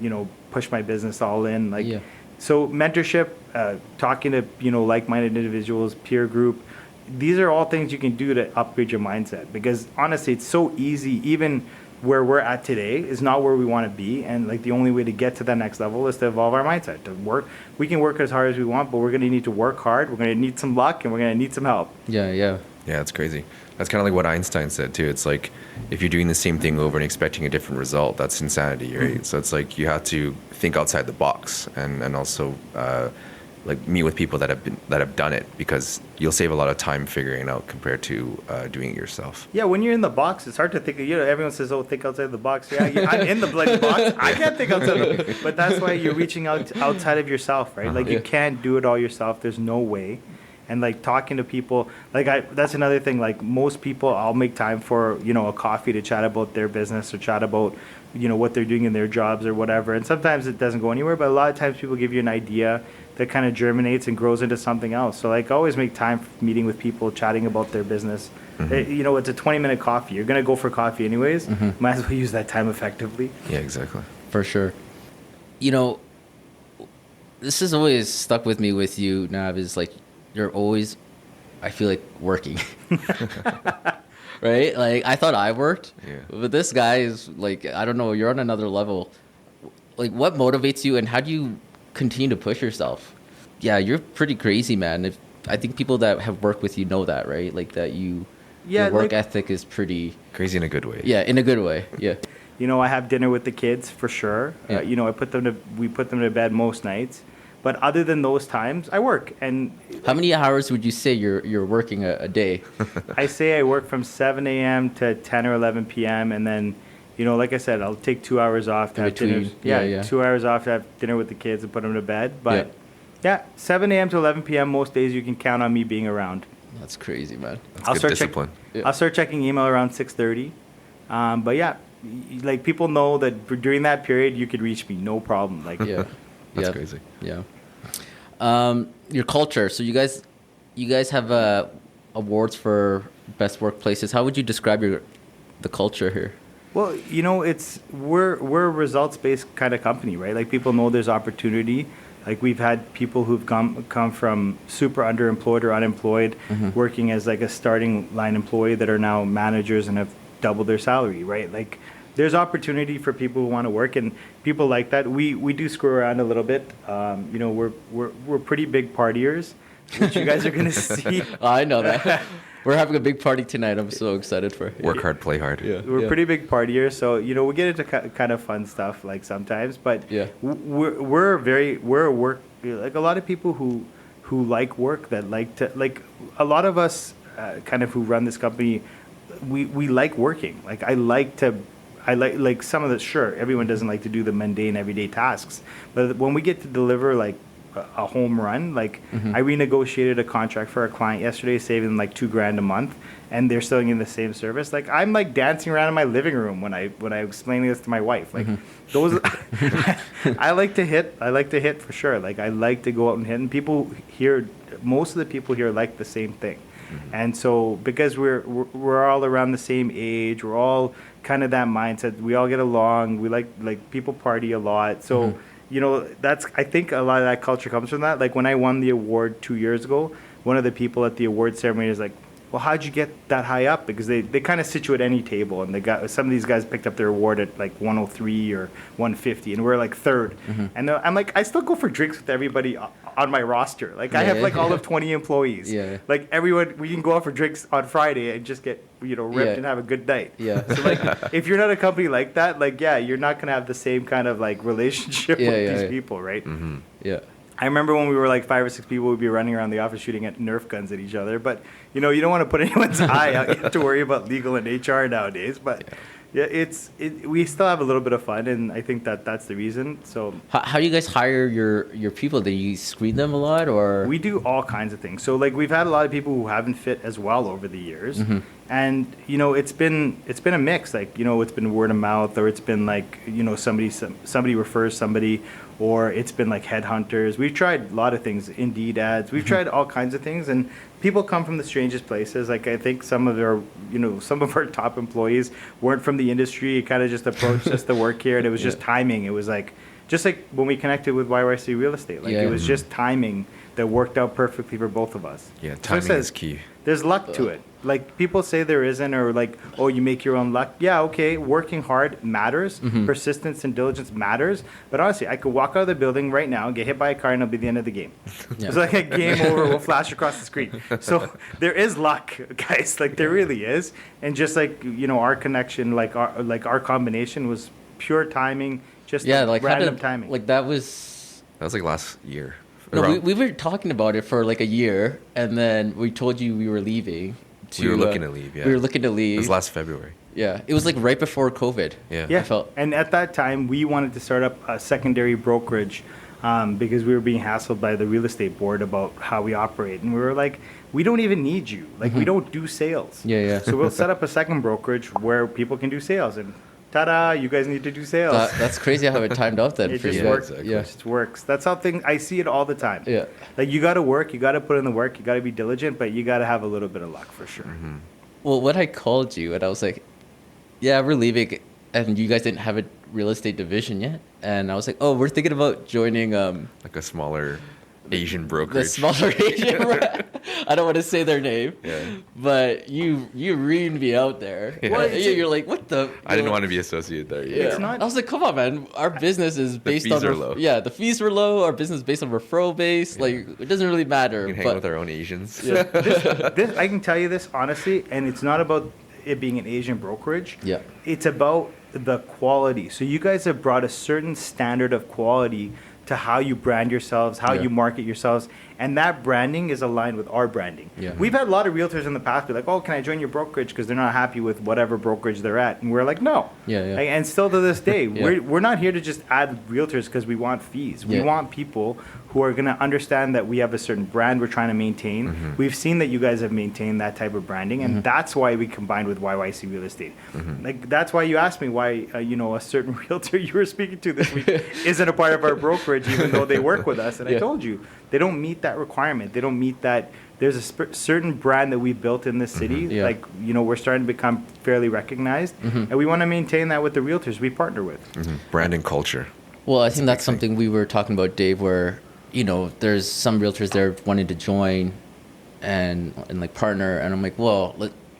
A: push my business all in. So mentorship, talking to, like-minded individuals, peer group, these are all things you can do to upgrade your mindset because honestly, it's so easy. Even where we're at today is not where we want to be, and the only way to get to the next level is to evolve our mindset. We can work as hard as we want, but we're going to need to work hard. We're going to need some luck, and we're going to need some help.
B: Yeah,
C: it's crazy. That's kind of like what Einstein said too. It's if you're doing the same thing over and expecting a different result, that's insanity, right? So it's you have to think outside the box and also like meet with people that have done it, because you'll save a lot of time figuring it out compared to doing it yourself.
A: Yeah, when you're in the box, it's hard to think. Everyone says, "Oh, think outside the box." Yeah, I'm in the bloody box. I can't think outside the. But that's why you're reaching out outside of yourself, right? Like you can't do it all yourself. There's no way. And like talking to people, that's another thing. Like most people, I'll make time for a coffee to chat about their business or chat about what they're doing in their jobs or whatever. And sometimes it doesn't go anywhere, but a lot of times people give you an idea that kind of germinates and grows into something else. So like always make time for meeting with people, chatting about their business. It's a 20-minute coffee. You're gonna go for coffee anyways. Might as well use that time effectively.
C: Yeah, exactly.
B: For sure. This has always stuck with me with you, Nav, is like you're always, I feel like, working. Right? Like I thought I worked, but this guy is like, I don't know, you're on another level. Like what motivates you and how do you continue to push yourself? Yeah, you're pretty crazy, man. I think people that have worked with you know that, right? Like that your work ethic is pretty
C: crazy in a good way.
B: Yeah, in a good way. Yeah.
A: I have dinner with the kids for sure.
B: Yeah.
A: We put them to bed most nights. But other than those times, I work. And
B: how many hours would you say you're working a day?
A: I say I work from 7 a.m. to 10 or 11 p.m. And then, like I said, I'll take 2 hours off to have dinner. Yeah, 2 hours off to have dinner with the kids and put them to bed. But 7 a.m. to 11 p.m. most days you can count on me being around.
B: That's crazy, man.
C: That's good discipline.
A: I'll start checking email around 6:30. But yeah, like people know that during that period you could reach me, no problem. Like
C: That's crazy.
B: Yeah. Your culture. So you guys have awards for best workplaces. How would you describe the culture here?
A: Well, we're a results-based kind of company, right? Like people know there's opportunity. Like we've had people who've come from super underemployed or unemployed, working as like a starting line employee that are now managers and have doubled their salary, right? Like there's opportunity for people who want to work, and people like that. We do screw around a little bit. We're pretty big partiers, which you guys are going to see.
B: I know that. We're having a big party tonight. I'm so excited for it.
C: Work hard, play hard.
B: Yeah.
A: We're pretty big partiers, so we get into kind of fun stuff like sometimes. But we're a work, like a lot of people who like work, that like to, like a lot of us kind of who run this company, we like working. Like I like some of the, sure, everyone doesn't like to do the mundane everyday tasks, but when we get to deliver like a home run, like I renegotiated a contract for a client yesterday, saving them like $2,000 a month, and they're still getting the same service. Like I'm like dancing around in my living room when I explaining this to my wife. Like those, I like to hit for sure. Like I like to go out and hit, and people here, most of the people here like the same thing. And so because we're all around the same age, we're all kind of that mindset. We all get along. We like people party a lot. So that's, I think a lot of that culture comes from that. Like when I won the award 2 years ago, one of the people at the award ceremony is like, well, how'd you get that high up? Because they kind of sit you at any table, and some of these guys picked up their award at like 103 or 150, and we're like third. And I'm like, I still go for drinks with everybody on my roster. Like I have like all of 20 employees. Like everyone, we can go out for drinks on Friday and just get ripped and have a good night. So like if you're not a company like that, like you're not gonna have the same kind of like relationship with these people, right? I remember when we were like 5 or 6 people, we'd be running around the office shooting at Nerf guns at each other. But, you don't want to put anyone's eye out. You have to worry about legal and HR nowadays. But, we still have a little bit of fun, and I think that's the reason. So
B: how do you guys hire your people? Do you screen them a lot, or?
A: We do all kinds of things. So, like, we've had a lot of people who haven't fit as well over the years. And, it's been a mix. Like, it's been word of mouth, or it's been like, somebody refers somebody, or it's been like headhunters. We've tried a lot of things, Indeed ads. We've tried all kinds of things, and people come from the strangest places. Like I think some of our top employees weren't from the industry. Kind of just approached us to work here, and it was just timing. It was like just like when we connected with YYC Real Estate. Like it was just timing that worked out perfectly for both of us.
C: Yeah, timing is key.
A: There's luck to it. Like people say there isn't, or like, oh, you make your own luck. Yeah, okay, working hard matters. Persistence and diligence matters. But honestly, I could walk out of the building right now, get hit by a car, and it'll be the end of the game. It's like a game over will flash across the screen. So there is luck, guys. Like there really is. And just like our connection, like our combination was pure timing, just like random timing.
B: Like that was
C: like last year.
B: No,
C: Around-
B: we were talking about it for like a year, and then we told you we were leaving.
C: We were looking to leave, yeah.
B: We were looking to
C: It
B: leave.
C: was last February.
B: Yeah, it was like right before COVID.
C: Yeah.
A: Yeah,
B: I felt.
A: and at that time, we wanted to start up a secondary brokerage because we were being hassled by the real estate board about how we operate. And we were like, we don't even need you. Like, we don't do sales.
B: Yeah, yeah.
A: So we'll set up a second brokerage where people can do sales. And ta-da, you guys need to do sales.
B: That's crazy how it timed out then
A: It
B: for
A: just
B: you.
A: works.
C: exactly.
B: Yeah.
A: It just works. That's how things, I see it all the time.
B: Yeah.
A: Like, you got to work, you got to put in the work, you got to be diligent, but you got to have a little bit of luck for sure.
B: Well, when I called you and I was like, yeah, we're leaving, and you guys didn't have a real estate division yet, and I was like, oh, we're thinking about joining
C: Like a smaller Asian
B: the
C: brokerage.
B: smaller Asian. I don't want to say their name,
C: Yeah.
B: but you reamed me out there.
C: Yeah.
B: Well, you're like, what the?
C: I didn't want to be associated there.
B: Yeah.
C: Yeah.
A: It's not-
B: I was like, come on, man. Our business is based
C: fees
B: on
C: are low.
B: Yeah, the fees were low. Our business is based on referral base. Like, it doesn't really matter.
C: We can hang
B: but
C: with our own Asians.
B: yeah,
A: This, I can tell you this honestly, and it's not about it being an Asian brokerage.
B: Yeah.
A: It's about the quality. So you guys have brought a certain standard of quality to how you brand yourselves, how
B: Yeah.
A: you market yourselves, and that branding is aligned with our branding.
B: Yeah.
A: We've had a lot of realtors in the past be like, "Oh, can I join your brokerage?" Because they're not happy with whatever brokerage they're at, and we're like, "No."
B: Yeah, yeah.
A: And still to this day,
B: Yeah.
A: we're not here to just add realtors because we want fees. We
B: Yeah.
A: want people who are going to understand that we have a certain brand we're trying to maintain.
C: Mm-hmm.
A: We've seen that you guys have maintained that type of branding, and that's why we combined with YYC Real Estate.
C: Mm-hmm.
A: Like that's why you asked me why a certain realtor you were speaking to this week isn't a part of our brokerage, even though they work with us. And I
B: Yeah.
A: told you they don't meet that requirement. They don't meet that. There's a certain brand that we built in this city.
B: Yeah.
A: Like we're starting to become fairly recognized, and we want to maintain that with the realtors we partner with.
C: Brand and culture.
B: Well, I think that's something we were talking about, Dave, where, there's some realtors there wanting to join and like partner. And I'm like, well,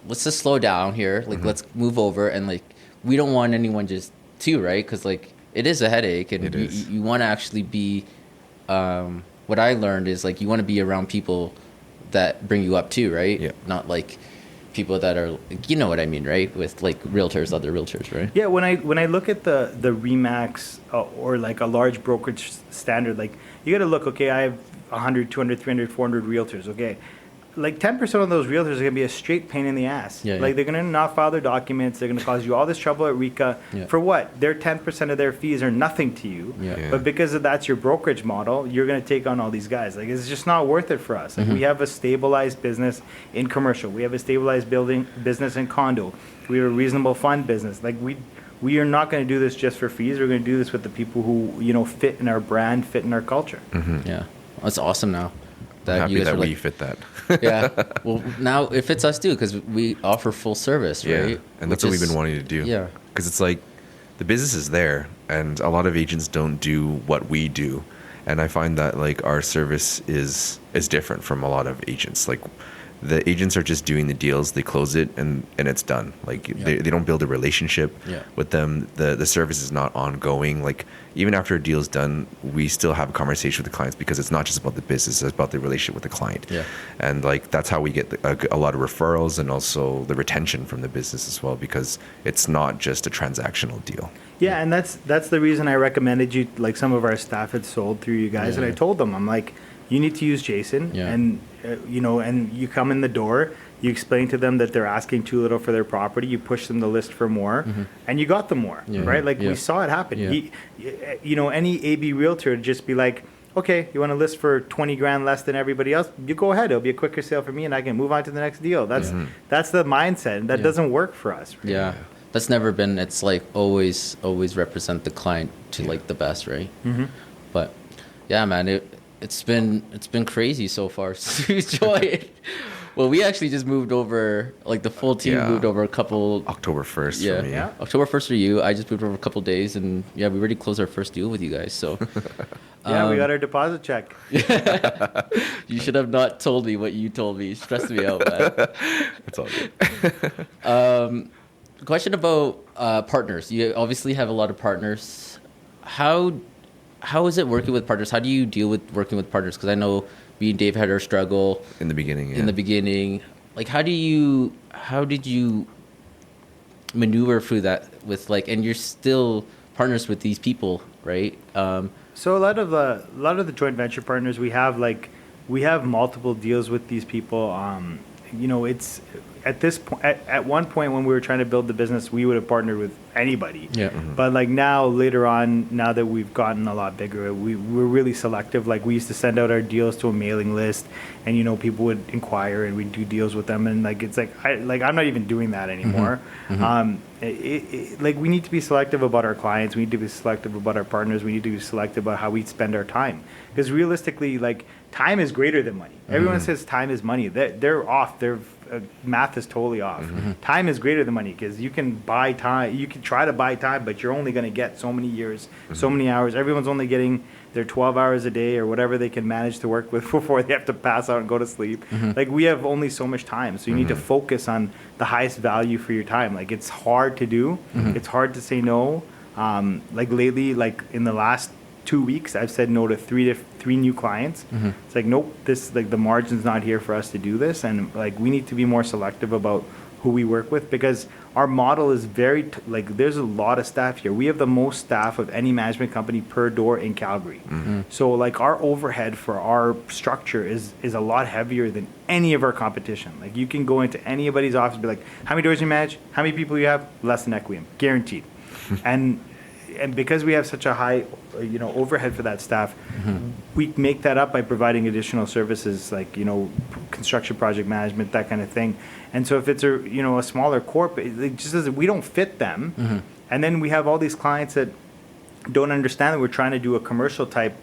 B: let's just slow down here. Like, let's move over. And like, we don't want anyone just right? Because like, it is a headache. And
C: It is.
B: you want to actually be, what I learned is like, you want to be around people that bring you up too, right?
C: Yeah.
B: Not like people that are, you know what I mean, right? With like realtors, other realtors, right?
A: Yeah, when I look at the Remax or like a large brokerage standard, like you got to look, okay, I have 100, 200, 300, 400 realtors, okay. Like 10% of those realtors are going to be a straight pain in the ass.
B: Yeah,
A: like
B: yeah.
A: they're going to not file their documents. They're going to cause you all this trouble at RECA.
B: Yeah.
A: For what? Their 10% of their fees are nothing to you.
B: Yeah.
C: Yeah.
A: But because that's your brokerage model, you're going to take on all these guys. Like it's just not worth it for us. Like we have a stabilized business in commercial. We have a stabilized business in condo. We have a reasonable fund business. Like we are not going to do this just for fees. We're going to do this with the people who fit in our brand, fit in our culture.
B: Yeah. That's awesome now.
C: I'm happy
B: you guys
C: that
B: are
C: we
B: like,
C: fit that.
B: yeah. Well, now it fits us too because we offer full service, right?
C: Yeah, and that's what we've been wanting to do.
B: Yeah.
C: Because it's like the business is there, and a lot of agents don't do what we do, and I find that like our service is different from a lot of agents. Like the agents are just doing the deals, they close it, and it's done. Like they don't build a relationship
B: Yeah.
C: with them. The service is not ongoing. Like even after a deal is done, we still have a conversation with the clients because it's not just about the business; it's about the relationship with the client.
B: Yeah.
C: And like that's how we get a lot of referrals and also the retention from the business as well, because it's not just a transactional deal.
A: Yeah, and that's the reason I recommended you. Like some of our staff had sold through you guys, and I
B: Yeah.
A: told them, I'm like, you need to use Jason,
B: Yeah.
A: and and you come in the door, you explain to them that they're asking too little for their property, you push them to list for more, and you got them more,
B: Yeah.
A: right? Like
B: Yeah.
A: we saw it happen.
B: Yeah.
A: Any AB realtor would just be like, okay, you want to list for 20 grand less than everybody else? You go ahead. It'll be a quicker sale for me, and I can move on to the next deal. That's the mindset, and that
B: Yeah.
A: doesn't work for us. Right?
B: Yeah. That's never been. It's like always represent the client to like the best, right? Mm-hmm. But yeah, man, it's been crazy so far since we joined. Well, we actually just moved over. Like the full team
C: Yeah.
B: moved over a couple.
C: October 1st
B: Yeah.
C: for me.
A: Yeah.
B: October 1st for you. I just moved over a couple days, and yeah, we already closed our first deal with you guys. So
A: Yeah, we got our deposit check.
B: you should have not told me what you told me. It stressed me out, man.
C: It's all good.
B: Question about partners. You obviously have a lot of partners. How is it working with partners? How do you deal with working with partners? Because I know me and Dave had our struggle
C: In the beginning, yeah.
B: in the beginning. Like, how did you maneuver through that with like, and you're still partners with these people, right?
A: So a lot of the joint venture partners we have multiple deals with these people. It's at this point at one point when we were trying to build the business, we would have partnered with anybody.
B: Yeah.
A: But like now, later on, now that we've gotten a lot bigger, we're really selective. Like we used to send out our deals to a mailing list, and people would inquire, and we'd do deals with them. And like it's like I'm not even doing that anymore. Like we need to be selective about our clients. We need to be selective about our partners. We need to be selective about how we spend our time. Because realistically, like time is greater than money. Everyone says time is money. They're off. Their math is totally off. Time is greater than money because you can buy time. You can try to buy time, but you're only going to get so many years, so many hours. Everyone's only getting their 12 hours a day or whatever they can manage to work with before they have to pass out and go to sleep. Like we have only so much time, so you need to focus on the highest value for your time. Like it's hard to do. It's hard to say no. Like lately, like in the last 2 weeks, I've said no to three new clients. It's like, nope, this like the margin's not here for us to do this, and like we need to be more selective about who we work with because our model is very like there's a lot of staff here. We have the most staff of any management company per door in Calgary. So like our overhead for our structure is a lot heavier than any of our competition. Like you can go into anybody's office and be like, how many doors you manage? How many people you have? Less than Equium, guaranteed. And because we have such a high, overhead for that staff, we make that up by providing additional services like, construction project management, that kind of thing. And so if it's a smaller corp, it just doesn't, we don't fit them. And then we have all these clients that don't understand that we're trying to do a commercial type,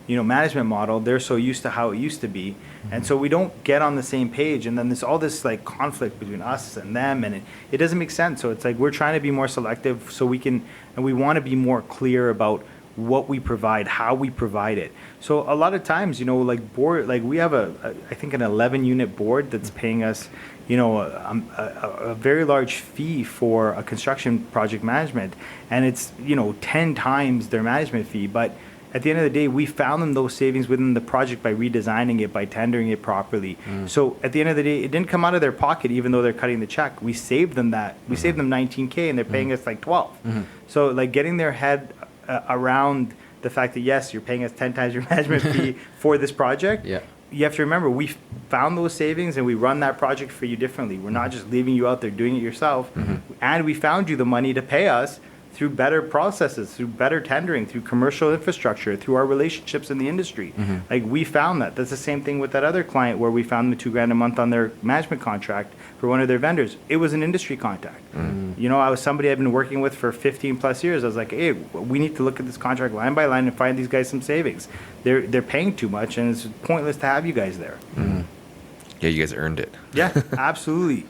A: management model. They're so used to how it used to be. And so we don't get on the same page. And then there's all this like conflict between us and them. And it doesn't make sense. So it's like we're trying to be more selective so we can, and we want to be more clear about what we provide, how we provide it. So a lot of times, like board, like we have I think an 11 unit board that's paying us, a very large fee for a construction project management. And it's, 10 times their management fee. But at the end of the day, we found them those savings within the project by redesigning it, by tendering it properly. So at the end of the day, it didn't come out of their pocket, even though they're cutting the check. We saved them that. We saved them $19K, and they're paying us like 12. So like getting their head around the fact that yes, you're paying us 10 times your management fee for this project.
B: Yeah.
A: You have to remember, we found those savings and we run that project for you differently. We're not just leaving you out there doing it yourself. And we found you the money to pay us through better processes, through better tendering, through commercial infrastructure, through our relationships in the industry. Like we found that. That's the same thing with that other client where we found them $2,000 a month on their management contract for one of their vendors. It was an industry contact. I was somebody I've been working with for 15 plus years. I was like, hey, we need to look at this contract line by line and find these guys some savings. They're paying too much and it's pointless to have you guys there.
C: Yeah, you guys earned it.
A: Yeah, absolutely.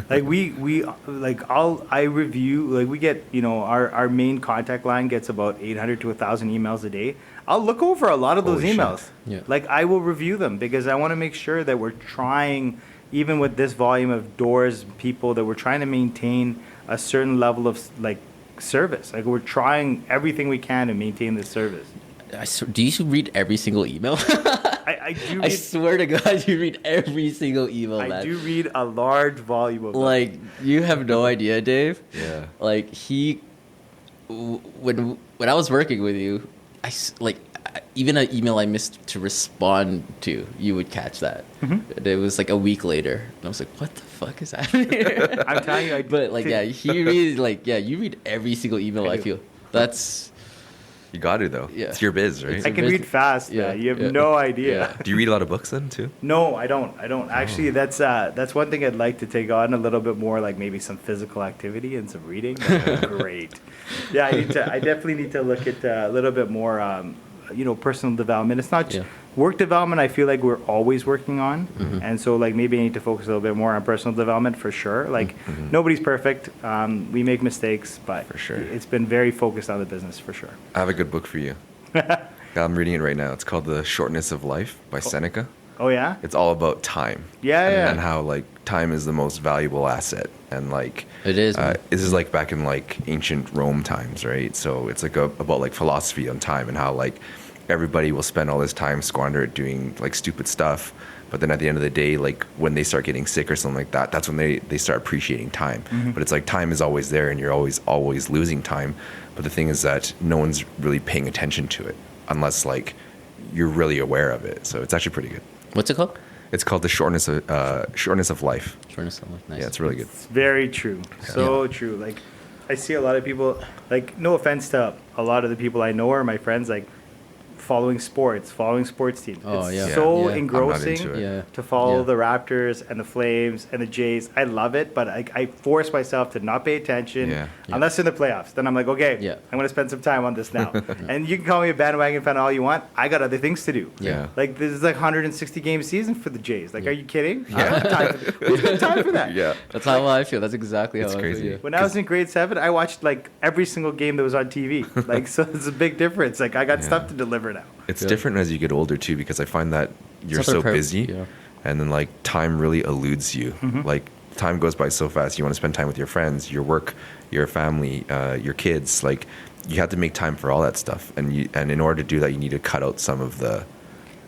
A: Like I review, like we get, our main contact line gets about 800 to 1,000 emails a day. I'll look over a lot of those
C: Holy
A: emails.
C: shit.
B: Yeah.
A: Like I will review them because I want to make sure that we're trying, even with this volume of doors, people, that we're trying to maintain a certain level of like service. Like we're trying everything we can to maintain this service.
B: Do you read every single email?
A: I do.
B: I swear to God, you read every single email, man.
A: I do read a large volume of them.
B: Like, you have no idea, Dave.
C: Yeah.
B: Like, when I was working with you, even an email I missed to respond to, you would catch that. And it was like a week later. And I was like, what the fuck is happening here?
A: I'm telling you,
B: But, like, yeah, he reads, like, yeah, you read every single email, I feel. That's...
C: You got to, though.
B: Yeah.
C: It's your biz, right?
A: I can read fast. Yeah, you have no idea.
B: Yeah.
C: Do you read a lot of books then, too?
A: No, I don't. Actually, that's one thing I'd like to take on a little bit more, like maybe some physical activity and some reading. That'd be great. Yeah, I definitely need to look at a little bit more, personal development. It's not just work development. I feel like we're always working on, and so like maybe I need to focus a little bit more on personal development for sure. Like nobody's perfect. We make mistakes, but
C: For sure.
A: it's been very focused on the business for sure.
C: I have a good book for you. I'm reading it right now. It's called The Shortness of Life by Seneca.
A: Oh yeah.
C: It's all about time.
A: Yeah.
C: And how like time is the most valuable asset, and like
B: It is, man.
C: this is like back in like ancient Rome times, right? So it's like about like philosophy on time and how like everybody will spend all this time squander it doing like stupid stuff, but then at the end of the day, like when they start getting sick or something like that, that's when they start appreciating time. But it's like time is always there and you're always losing time, but the thing is that no one's really paying attention to it. unless like you're really aware of it. So it's actually pretty good.
B: What's it called?
C: It's called the shortness of life.
B: Shortness of life. Nice.
C: Yeah, it's really good.
A: It's very true. So true. Like, I see a lot of people, like, no offense to a lot of the people I know or my friends, like, following sports teams.
B: Oh,
A: It's
B: yeah.
A: so
B: Yeah.
A: engrossing
C: I'm not into it.
B: Yeah.
A: to follow
B: Yeah.
A: the Raptors and the Flames and the Jays. I love it, but I force myself to not pay attention
C: Yeah.
A: unless in the playoffs. Then I'm like, okay,
B: Yeah.
A: I'm going to spend some time on this now. And you can call me a bandwagon fan all you want. I got other things to do.
C: Yeah.
A: Like, this is like 160 game season for the Jays. Like, are you kidding? I
C: Yeah.
A: don't have time for, who's got time for that?
C: Yeah.
B: That's how I feel. That's exactly
C: It's
B: how I
C: crazy.
B: feel. Yeah.
A: When I was in grade 7, I watched like every single game that was on TV. Like, so it's a big difference. Like, I got
C: Yeah.
A: stuff to deliver now.
C: It's
B: Yeah.
C: different as you get older too, because I find that you're
B: Something
C: so busy,
B: yeah.
C: and then like time really eludes you. Like time goes by so fast. You want to spend time with your friends, your work, your family, your kids. Like you have to make time for all that stuff, and in order to do that, you need to cut out some of the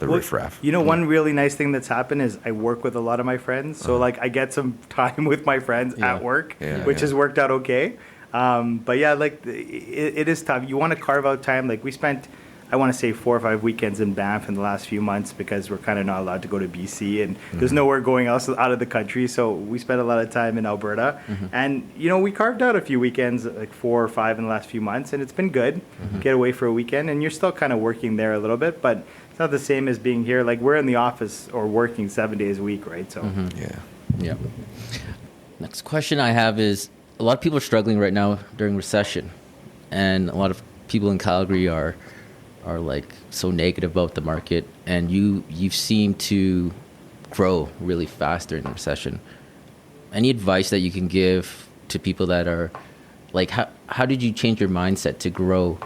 A: Well,
C: riffraff.
A: You know, one really nice thing that's happened is I work with a lot of my friends. So, like, I get some time with my friends
B: Yeah.
A: at work,
C: Yeah,
A: which
C: yeah.
A: has worked out okay. But yeah, like, it is tough. You want to carve out time. Like, we spent, I want to say 4 or 5 weekends in Banff in the last few months because we're kind of not allowed to go to BC and there's nowhere going else out of the country. So we spent a lot of time in Alberta. And, you know, we carved out a few weekends, like 4 or 5 in the last few months, and it's been good. Get away for a weekend, and you're still kind of working there a little bit, but it's not the same as being here. Like, we're in the office or working 7 days a week, right? So
C: Yeah.
B: Yeah. Next question I have is, a lot of people are struggling right now during recession, and a lot of people in Calgary are like so negative about the market, and you seem to grow really fast during the recession. Any advice that you can give to people that are like, how did you change your mindset to grow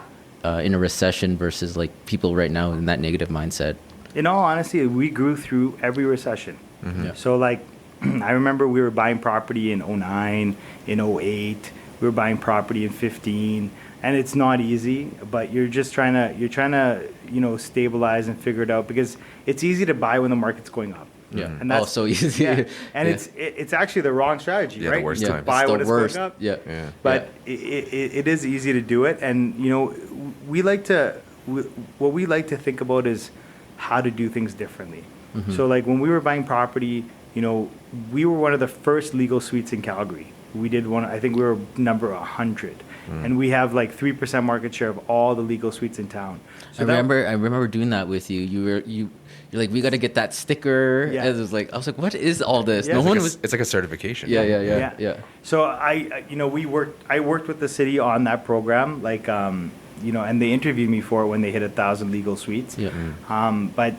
B: in a recession versus like people right now in that negative mindset?
A: in all honesty, we grew through every recession.
B: Yeah.
A: So, like, I remember we were buying property in '09, in '08. We were buying property in '15, and it's not easy. But you're trying to stabilize and figure it out, because it's easy to buy when the market's going up.
B: Yeah.
A: And that's
B: so easy.
A: Yeah. And
B: Yeah.
A: it's actually the wrong strategy,
C: Yeah, the
A: right?
C: worst
A: You
C: time.
A: buy
B: It's
A: when
B: the
A: it's
B: worst.
A: going up.
B: Yeah.
C: Yeah.
A: But it is easy to do it, and we like to what we like to think about is how to do things differently. So, like, when we were buying property, we were one of the first legal suites in Calgary. We did one. I think we were number 100, and we have like 3% market share of all the legal suites in town. So
B: I remember doing that with you. You're like, we got to get that sticker.
A: Yeah.
B: And it was like, I was like, what is all this?
A: Yeah,
B: No
A: it's
B: one
C: It's,
B: was.
C: it's like a certification.
B: Yeah.
A: So I worked with the city on that program, like, and they interviewed me for it when they hit 1,000 legal suites.
B: Yeah.
A: But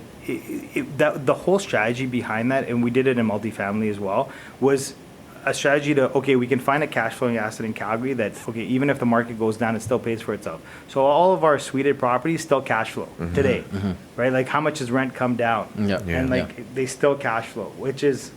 A: the whole strategy behind that, and we did it in multifamily as well, was a strategy to, okay, we can find a cash flowing asset in Calgary that, okay, even if the market goes down, it still pays for itself. So all of our suited properties still cash flow today, right? Like, how much has rent come down?
B: Yeah.
C: Yeah.
A: And like they still cash flow, which is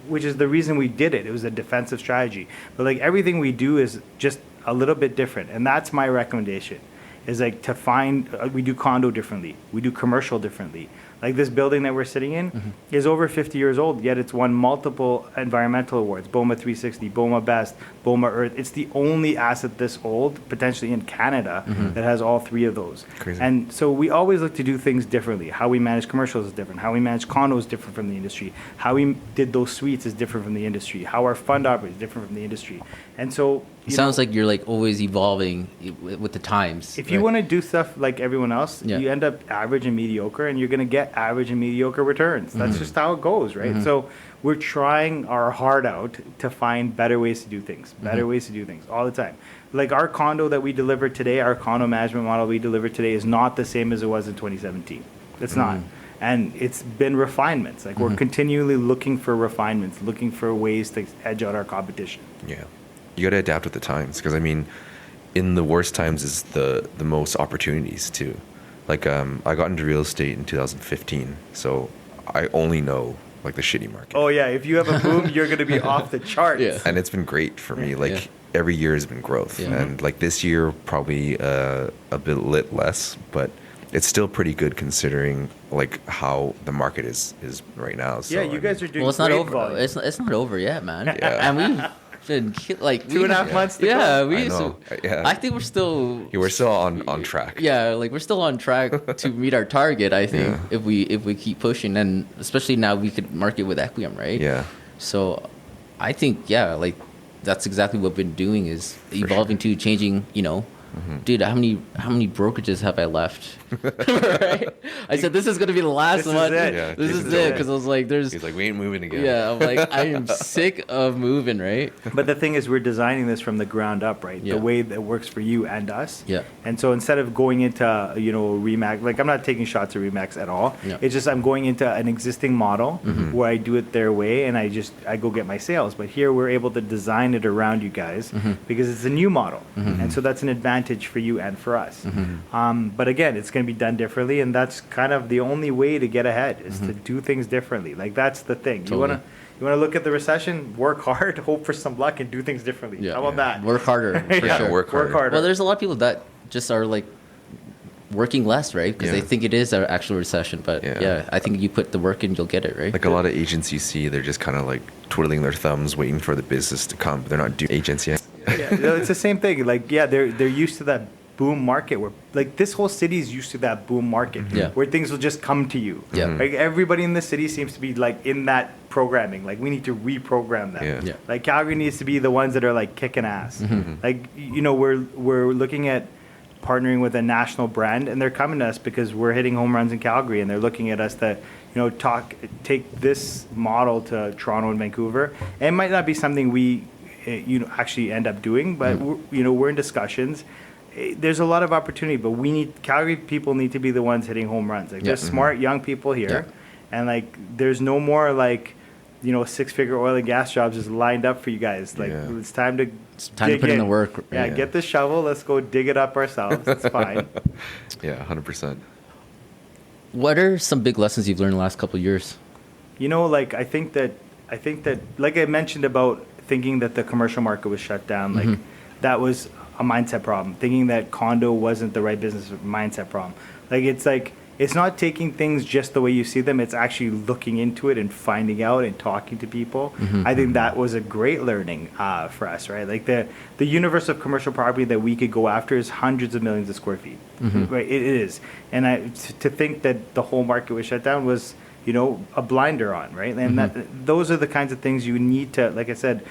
A: the reason we did it. It was a defensive strategy. But like, everything we do is just a little bit different, and that's my recommendation. Is like to find we do condo differently, we do commercial differently. Like, this building that we're sitting in is over 50 years old, yet it's won multiple environmental awards, BOMA 360, BOMA Best, BOMA Earth. It's the only asset this old, potentially in Canada, that has all 3 of those.
C: Crazy.
A: And so we always look to do things differently. How we manage commercials is different. How we manage condos is different from the industry. How we did those suites is different from the industry. How our fund operates is different from the industry. And so
B: It sounds like you're like always evolving with the times.
A: if you want to do stuff like everyone else,
B: Yeah.
A: you end up average and mediocre, and you're going to get average and mediocre returns. That's just how it goes, right? So we're trying our heart out to find better ways to do things, all the time. Like, our condo that we deliver today, our condo management model we deliver today is not the same as it was in 2017. It's not. And it's been refinements. Like, we're continually looking for refinements, looking for ways to edge out our competition.
C: Yeah. You got to adapt with the times, because I mean, in the worst times is the most opportunities too. Like, I got into real estate in 2015, so I only know like the shitty market.
A: Oh, yeah. If you have a boom, you're going to be off the charts.
B: Yeah.
C: And it's been great for me. Like,
B: Yeah.
C: every year has been growth,
B: Yeah.
C: and like this year probably a bit less, but it's still pretty good considering like how the market is right now. So,
A: Yeah, you guys are doing
B: Well, it's not
A: great
B: over.
A: volume.
B: It's not over yet, man.
C: Yeah.
B: And been like
A: 2.5 months to
B: yeah,
A: go.
B: we
C: I
B: used
C: know.
B: to,
C: Yeah.
B: I think we're still
C: You were still on track.
B: yeah, like we're still on track to meet our target. I think
C: Yeah.
B: if we keep pushing, and especially now we could market with Equium, right?
C: Yeah.
B: So I think yeah, like that's exactly what we've been doing is evolving to changing. You know, dude, how many brokerages have I left? Right? I said this is gonna be the last
A: This is
B: one.
A: it.
C: Yeah,
B: This is
C: Jason's
B: it
C: over.
B: because I was like, there's
C: He's like, we ain't moving again.
B: yeah, I'm like I am sick of moving, right?
A: But the thing is, we're designing this from the ground up, right?
B: Yeah.
A: The way that works for you and us.
B: Yeah.
A: And so instead of going into, Remax, like I'm not taking shots at Remax at all.
B: Yeah.
A: It's just I'm going into an existing model where I do it their way and I go get my sales. But here we're able to design it around you guys because it's a new model. And so that's an advantage for you and for us. But again, it's going to be done differently. And that's kind of the only way to get ahead is to do things differently. Like that's the thing.
B: Totally.
A: You want to look at the recession, work hard, hope for some luck, and do things differently.
B: Yeah.
A: How about that?
B: Work harder for
A: Yeah,
B: sure.
C: work harder.
B: Well, there's a lot of people that just are like working less, right? Because
C: Yeah.
B: they think it is an actual recession. But
C: Yeah.
B: yeah, I think you put the work in, you'll get it, right?
C: Like a lot of agents you see, they're just kind of like twiddling their thumbs, waiting for the business to come. But they're not doing agents yet.
A: Yeah, it's the same thing. Like, yeah, they're used to that boom market where, like, this whole city is used to that boom market
B: Yeah.
A: where things will just come to you.
B: Yeah.
A: Like everybody in the city seems to be like in that programming. Like we need to reprogram them.
C: Yeah.
B: Yeah.
A: Like Calgary needs to be the ones that are like kicking ass. Like we're looking at partnering with a national brand, and they're coming to us because we're hitting home runs in Calgary, and they're looking at us to take this model to Toronto and Vancouver. And it might not be something we actually end up doing, but we're in discussions. There's a lot of opportunity, but Calgary people need to be the ones hitting home runs. Like there's smart young people here, and like there's no more like 6-figure oil and gas jobs is lined up for you guys. Like it's time to dig
B: put in the work.
A: Yeah, get the shovel. Let's go dig it up ourselves. It's fine.
C: Yeah, 100%.
B: What are some big lessons you've learned in the last couple of years?
A: Like I think that like I mentioned about thinking that the commercial market was shut down, like that was a mindset problem. Thinking that condo wasn't the right business mindset problem. Like it's not taking things just the way you see them. It's actually looking into it and finding out and talking to people. I think that was a great learning for us, right? Like the universe of commercial property that we could go after is hundreds of millions of square feet, right? It is, and to think that the whole market was shut down was a blinder on, right? And those are the kinds of things you need to, like I said,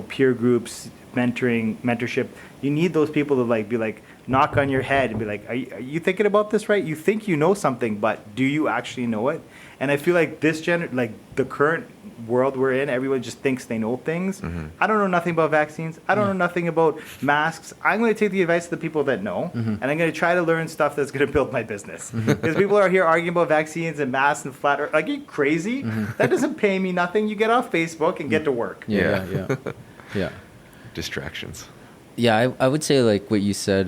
A: peer groups, mentorship. You need those people to be like knock on your head and be like, are you thinking about this right? You think you know something, but do you actually know it? And I feel like the current world we're in, everyone just thinks they know things. I don't know nothing about vaccines. I don't know nothing about masks. I'm going to take the advice of the people that know, and I'm going to try to learn stuff that's going to build my business. Because people are here arguing about vaccines and masks and flat earth. Like, are you crazy? That doesn't pay me nothing. You get off Facebook and get to work.
B: Yeah.
C: Distractions.
B: Yeah, I would say like what you said,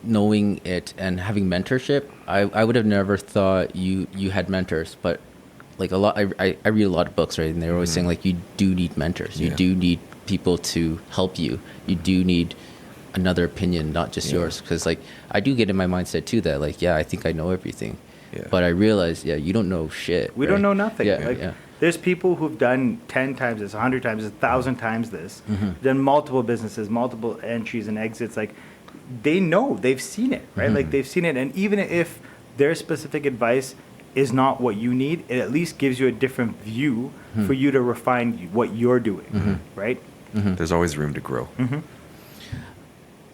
B: knowing it and having mentorship. I would have never thought you had mentors, but like a lot, I read a lot of books, right? And they're always saying like you do need mentors. You do need people to help you. You do need another opinion, not just yours. Because like I do get in my mindset too that like I think I know everything, but I realize you don't know shit.
A: We don't know nothing.
B: Yeah.
A: There's people who've done 10 times this, 100 times this, 1,000 times this, done multiple businesses, multiple entries and exits. Like, they know, they've seen it, right? Like, they've seen it. And even if their specific advice is not what you need, it at least gives you a different view for you to refine what you're doing, right?
C: There's always room to grow.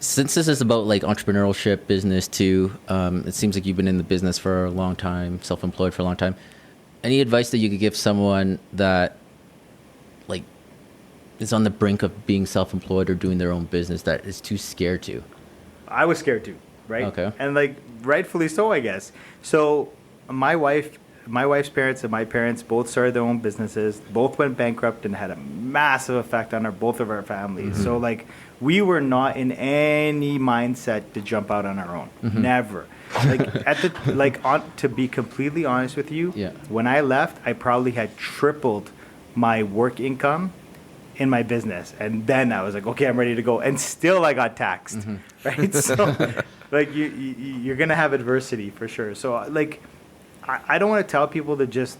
B: Since this is about like entrepreneurship, business too, it seems like you've been in the business for a long time, self-employed for a long time. Any advice that you could give someone that like is on the brink of being self-employed or doing their own business that is too scared to?
A: I was scared too, right?
B: Okay.
A: And like rightfully so, I guess. So my wife's parents and my parents both started their own businesses. Both went bankrupt and had a massive effect on both of our families. So like we were not in any mindset to jump out on our own. Never. To be completely honest with you, when I left, I probably had tripled my work income in my business, and then I was like, okay, I'm ready to go, and still I got taxed, right? So, like you're gonna have adversity for sure. So, like, I don't want to tell people to just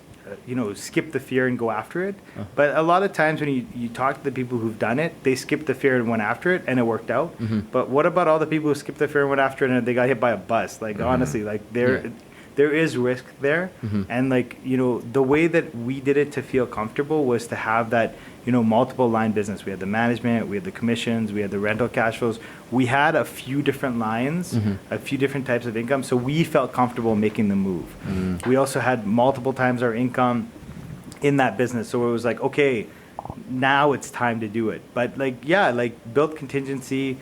A: skip the fear and go after it. But a lot of times when you talk to the people who've done it, they skipped the fear and went after it, and it worked out. But what about all the people who skipped the fear and went after it and they got hit by a bus? Like, honestly, like there is risk there. And like, the way that we did it to feel comfortable was to have that, multiple line business. We had the management, we had the commissions, we had the rental cash flows. We had a few different lines, a few different types of income. So we felt comfortable making the move. We also had multiple times our income in that business. So it was like, okay, now it's time to do it. But build contingency,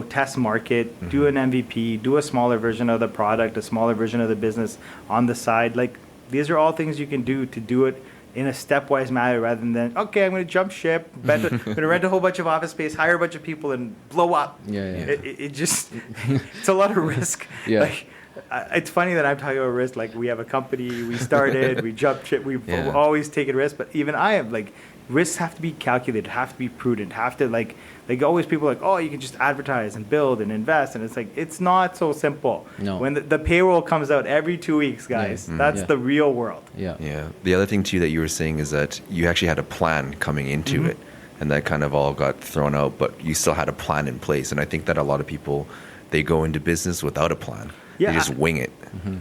A: test market, do an MVP, do a smaller version of the product, a smaller version of the business on the side. Like, these are all things you can do to do it in a stepwise manner rather than, okay, I'm going to jump ship, I'm going to rent a whole bunch of office space, hire a bunch of people, and blow up. It just, it's a lot of risk. Like, it's funny that I'm talking about risk. Like, we have a company, we started, we jumped ship, we've always taken risks, but even I have, like, risks have to be calculated, have to be prudent, have to, like always people are like, oh, you can just advertise and build and invest. And it's like, it's not so simple.
B: No.
A: When the payroll comes out every 2 weeks, guys, that's the real world.
C: Yeah. The other thing too that you were saying is that you actually had a plan coming into it, and that kind of all got thrown out, but you still had a plan in place. And I think that a lot of people, they go into business without a plan. They just wing it.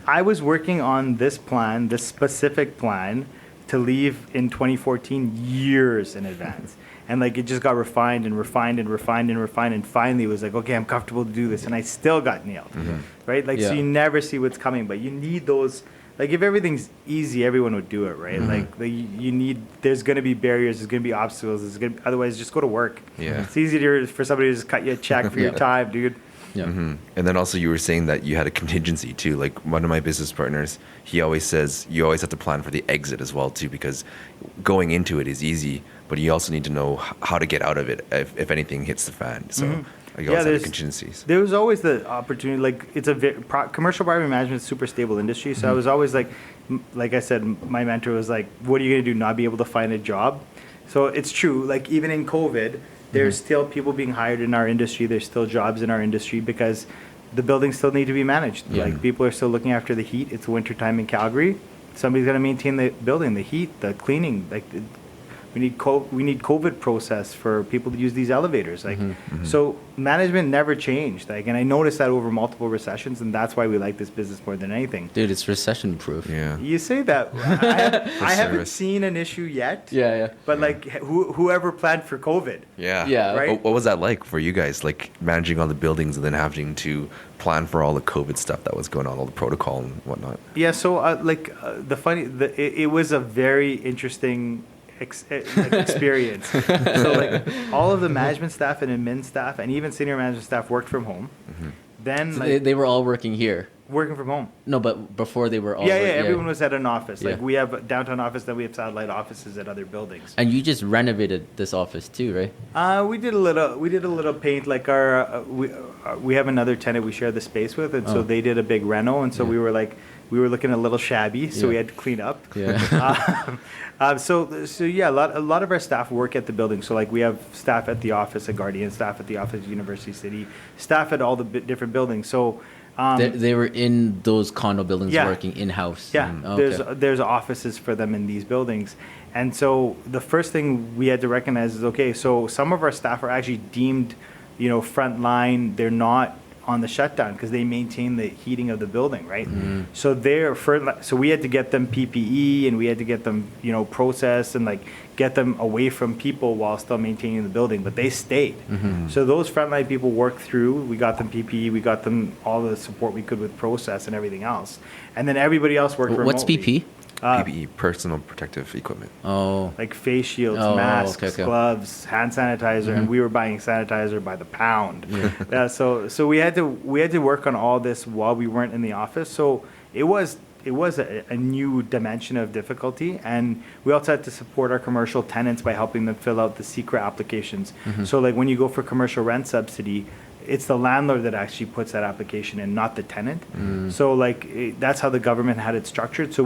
A: I was working on this plan, this specific plan, to leave in 2014 years in advance. And like, it just got refined and refined and refined and refined, and finally it was like, okay, I'm comfortable to do this, and I still got nailed. Right? Like, so you never see what's coming, but you need those. Like, if everything's easy, everyone would do it, right? Like, you need, there's going to be barriers, there's going to be obstacles, otherwise just go to work. It's easier for somebody to just cut you a check for your time, dude.
C: And then also you were saying that you had a contingency too. Like, one of my business partners, he always says you always have to plan for the exit as well too, because going into it is easy, but you also need to know how to get out of it if anything hits the fan. So you always have contingencies.
A: There was always the opportunity. Like, it's commercial property management is a super stable industry. So I was always like I said, my mentor was like, what are you going to do, not be able to find a job? So it's true. Like, even in COVID, there's still people being hired in our industry. There's still jobs in our industry because the buildings still need to be managed. Like, people are still looking after the heat. It's wintertime in Calgary. Somebody's got to maintain the building, the heat, the cleaning. Like, we need COVID process for people to use these elevators. Like, so management never changed. Like, and I noticed that over multiple recessions, and that's why we like this business more than anything.
B: Dude, it's recession proof.
C: Yeah.
A: You say that. I haven't seen an issue yet. But like, whoever planned for COVID. Right?
C: What was that like for you guys? Like, managing all the buildings and then having to plan for all the COVID stuff that was going on, all the protocol and whatnot.
A: Yeah. So it was a very interesting experience. So like, all of the management staff and admin staff and even senior management staff worked from home. Then
B: So they were all working here.
A: Working from home.
B: No, but before they were all
A: Everyone was at an office.
B: Yeah.
A: Like, we have a downtown office, then we have satellite offices at other buildings.
B: And you just renovated this office too, right?
A: We did a little paint. Like, we have another tenant we share the space with, and so they did a big reno, and so we were looking a little shabby, so we had to clean up. So a lot of our staff work at the building. So like, we have staff at the office at Guardian, staff at the office at University City, staff at all the different buildings. So
B: they were in those condo buildings working in-house.
A: There's offices for them in these buildings. And so the first thing we had to recognize is, okay, so some of our staff are actually deemed, frontline. They're not on the shutdown because they maintain the heating of the building, right? So so we had to get them PPE, and we had to get them, processed, and like get them away from people while still maintaining the building, but they stayed. So those frontline people worked through. We got them PPE, we got them all the support we could with process and everything else, and then everybody else worked remotely.
B: What's PP?
C: PPE, personal protective equipment.
A: Like face shields, masks, gloves, hand sanitizer, and we were buying sanitizer by the pound. So we had to work on all this while we weren't in the office. So it was a new dimension of difficulty, and we also had to support our commercial tenants by helping them fill out the secret applications. So like, when you go for commercial rent subsidy, it's the landlord that actually puts that application in, not the tenant. So like, that's how the government had it structured. So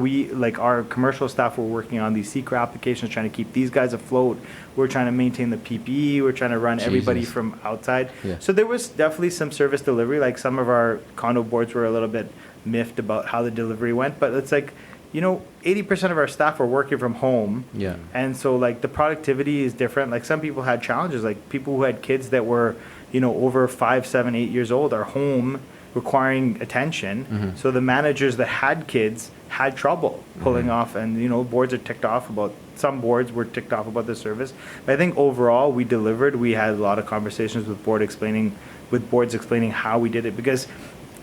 A: our commercial staff were working on these secret applications, trying to keep these guys afloat. We're trying to maintain the PPE. We're trying to run everybody from outside. So there was definitely some service delivery. Like, some of our condo boards were a little bit miffed about how the delivery went, but it's like, 80% of our staff were working from home.
B: Yeah.
A: And so like the productivity is different. Like some people had challenges, like people who had kids that were, over 5, 7, 8 years old are home requiring attention. So the managers that had kids had trouble pulling off, and boards are ticked off about, some boards were ticked off about the service. But I think overall we delivered. We had a lot of conversations with boards explaining how we did it, because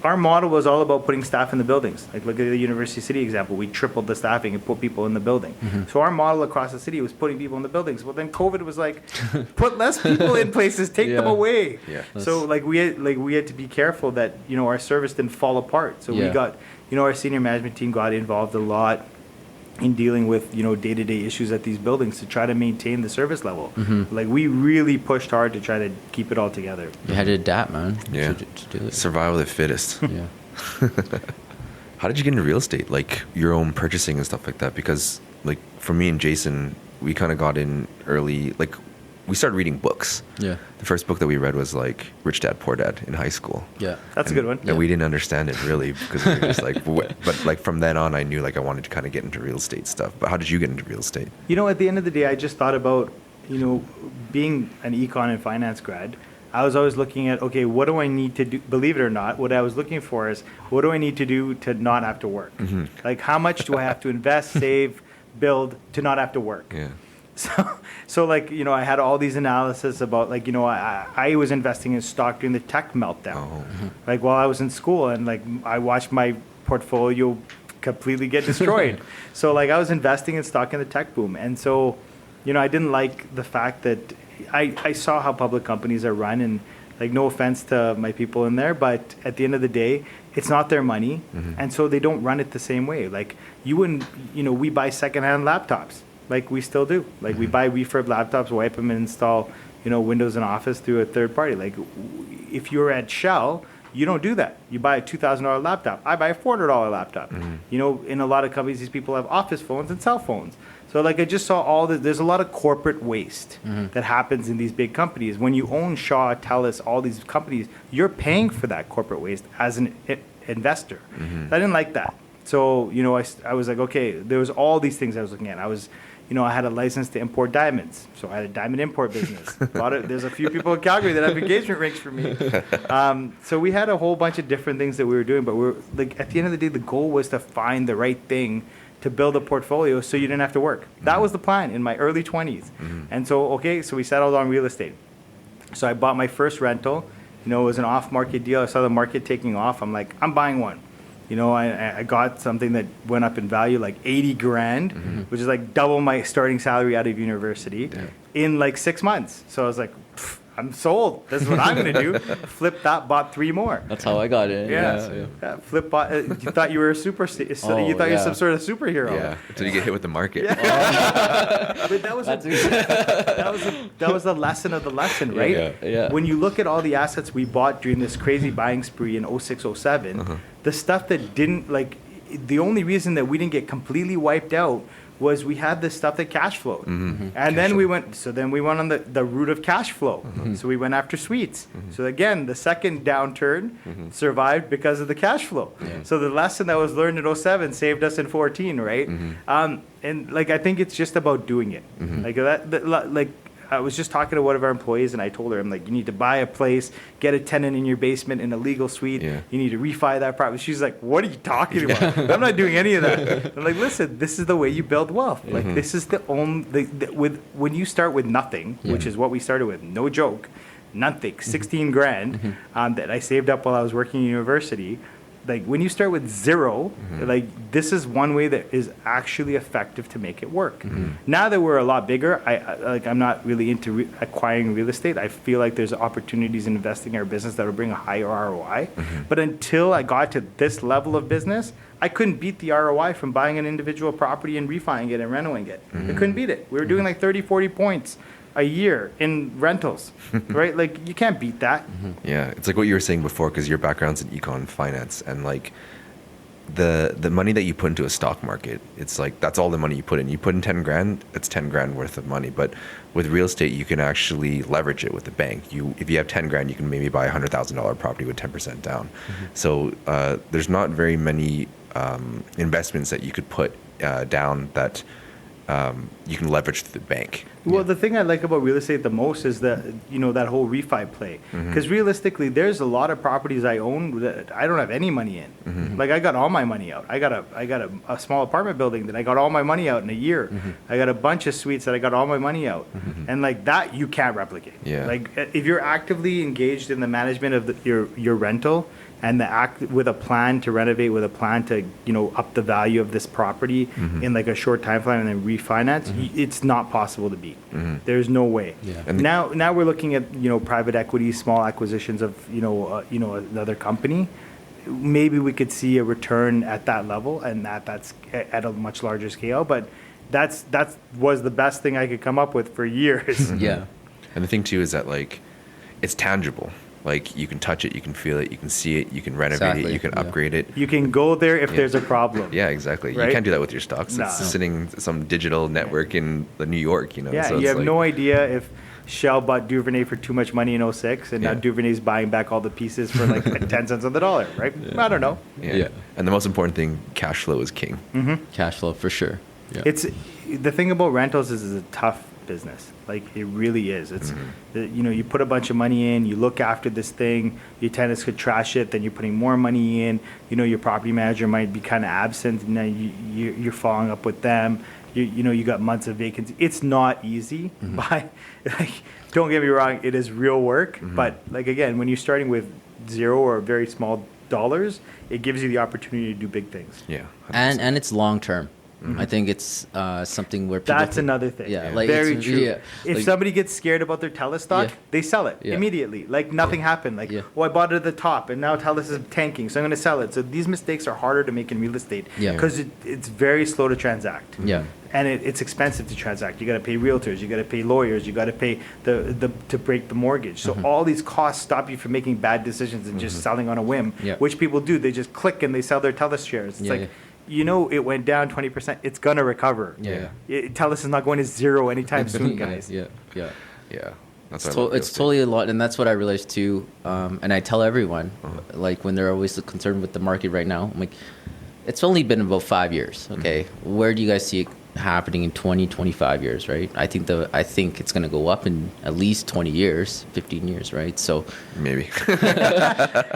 A: our model was all about putting staff in the buildings. Like look at the University City example. We tripled the staffing and put people in the building. So our model across the city was putting people in the buildings. Well, then COVID was like, put less people in places, take them away.
C: Yeah.
A: So we had to be careful that our service didn't fall apart. So we got our senior management team got involved a lot in dealing with day-to-day issues at these buildings to try to maintain the service level. Like we really pushed hard to try to keep it all together.
B: You had to adapt, man.
C: Yeah.
B: To do it.
C: Survival of the fittest.
B: Yeah.
C: How did you get into real estate, like your own purchasing and stuff like that? Because like for me and Jason, we kind of got in early. Like we started reading books.
B: Yeah.
C: The first book that we read was like Rich Dad Poor Dad in high school.
B: Yeah.
A: That's a good one.
C: And we didn't understand it really because we were just like, but like from then on, I knew like I wanted to kind of get into real estate stuff. But how did you get into real estate?
A: At the end of the day, I just thought about, being an econ and finance grad, I was always looking at, okay, what do I need to do? Believe it or not, what I was looking for is, what do I need to do to not have to work? Like, how much do I have to invest, save, build to not have to work?
C: Yeah.
A: So like, I had all these analysis about like, I was investing in stock during the tech meltdown, like while I was in school, and like I watched my portfolio completely get destroyed. So like I was investing in stock in the tech boom. And so, I didn't like the fact that I saw how public companies are run, and like no offense to my people in there, but at the end of the day, it's not their money. And so they don't run it the same way. Like you wouldn't, we buy secondhand laptops. Like we still do. Like we buy refurb laptops, wipe them, and install, Windows and Office through a third party. Like if you're at Shell, you don't do that. You buy a $2,000 laptop. I buy a $400 laptop. In a lot of companies, these people have office phones and cell phones. So like I just saw all this. There's a lot of corporate waste that happens in these big companies. When you own Shaw, TELUS, all these companies, you're paying for that corporate waste as an investor. I didn't like that. So, I was like, okay, there was all these things I was looking at. I had a license to import diamonds, so I had a diamond import business. There's a few people in Calgary that have engagement rings for me. So we had a whole bunch of different things that we were doing, but we were like, at the end of the day, the goal was to find the right thing to build a portfolio so you didn't have to work. That was the plan in my early 20s. And so, so we settled on real estate. So I bought my first rental. It was an off-market deal. I saw the market taking off. I'm like, I'm buying one. I got something that went up in value like 80 grand, which is like double my starting salary out of university in like 6 months. So I was like, I'm sold. This is what I'm going to do. Flip that, bought 3 more.
B: That's how I got it.
A: Yeah. Flip, bought. You thought you were you thought you were some sort of superhero.
C: Yeah. Until you get hit with the market.
A: But that was the lesson of the lesson, right?
B: Yeah.
A: When you look at all the assets we bought during this crazy buying spree in 06, 07, the stuff that didn't, like, the only reason that we didn't get completely wiped out was we had this stuff that cash flowed. And then we went on the route of cash flow. So we went after suites. So again, the second downturn survived because of the cash flow. So the lesson that was learned in 07 saved us in 14, right? And like, I think it's just about doing it. Like I was just talking to one of our employees, and I told her, I'm like, you need to buy a place, get a tenant in your basement in a legal suite. You need to refi that property. She's like, what are you talking about? I'm not doing any of that. I'm like, listen, this is the way you build wealth. Like, this is the only, when you start with nothing, which is what we started with, no joke, nothing, 16 grand that I saved up while I was working in university. Like, when you start with zero, like, this is one way that is actually effective to make it work. Now that we're a lot bigger, I'm not really into acquiring real estate. I feel like there's opportunities in investing in our business that will bring a higher ROI. But until I got to this level of business, I couldn't beat the ROI from buying an individual property and refining it and renting it. I couldn't beat it. We were doing like 30, 40 points a year in rentals, right? Like, you can't beat that.
C: Yeah, it's like what you were saying before, because your background's in econ finance, and like the money that you put into a stock market, it's like that's all the money you put in. You put in 10 grand, it's 10 grand worth of money. But with real estate, you can actually leverage it with the bank. If you have 10 grand, you can maybe buy a $100,000 property with 10% down. So there's not very many investments that you could put down that you can leverage through the bank.
A: Well, the thing I like about real estate the most is that, that whole refi play. Because realistically, there's a lot of properties I own that I don't have any money in. Like, I got all my money out. I got a small apartment building that I got all my money out in a year. I got a bunch of suites that I got all my money out. And like that, you can't replicate.
C: Yeah.
A: Like, if you're actively engaged in the management of your rental, and the act with a plan to renovate, with a plan to up the value of this property in like a short time frame and then refinance, it's not possible to beat. There's no way.
B: Yeah.
C: And
A: Now we're looking at private equity, small acquisitions of another company. Maybe we could see a return at that level, and that's at a much larger scale. But that was the best thing I could come up with for years.
B: Yeah.
C: And the thing too is that like it's tangible. Like you can touch it, you can feel it, you can see it, you can renovate it, you can upgrade it.
A: You can go there if there's a problem.
C: Yeah, exactly.
A: Right?
C: You can't do that with your stocks.
A: No.
C: It's sitting some digital network in New York,
A: Yeah,
C: So
A: you
C: it's
A: have no idea if Shell bought Duvernay for too much money in 06, and now
C: Yeah.
A: Duvernay's buying back all the pieces for like 10 cents on the dollar, right? I don't know.
C: Yeah. And the most important thing, cash flow is king.
B: Cash flow for sure. Yeah.
A: It's the thing about rentals is it's a tough business. Like, it really is. It's you put a bunch of money in, you look after this thing, your tenants could trash it, then you're putting more money in. Your property manager might be kind of absent, and now you're following up with them. You got months of vacancy. It's not easy. But like, don't get me wrong, it is real work. But like, again, when you're starting with zero or very small dollars, it gives you the opportunity to do big things.
C: Yeah. 100%.
B: And it's long term. I think it's something where people
A: That's another thing.
B: Yeah, like
A: very
B: it's,
A: true.
B: yeah,
A: If
B: like-
A: somebody gets scared about their TELUS stock,
B: Yeah.
A: they sell it
B: Yeah.
A: immediately. Like nothing happened. Like,
B: Yeah.
A: I bought it at the top, and now TELUS is tanking, so I'm going to sell it. So these mistakes are harder to make in real estate
B: Yeah.
A: because it's very slow to transact.
B: Yeah.
A: And it's expensive to transact. You got to pay realtors, you got to pay lawyers, you got to pay the to break the mortgage. So all these costs stop you from making bad decisions and just selling on a whim,
B: Yeah.
A: which people do. They just click and they sell their TELUS shares. It's
B: Yeah,
A: like, it went down 20%. It's gonna recover.
B: Yeah.
A: TELUS is not going to zero anytime soon, guys.
B: Yeah.
C: Yeah. That's
B: It's,
C: why I love real
B: it's
C: estate.
B: totally a lot, and that's what I realized too. And I tell everyone, like when they're always concerned with the market right now, I'm like, it's only been about 5 years. Okay, where do you guys see it happening in 20, 25 years? Right? I think it's going to go up in at least 20 years, 15 years. Right? So
C: Maybe.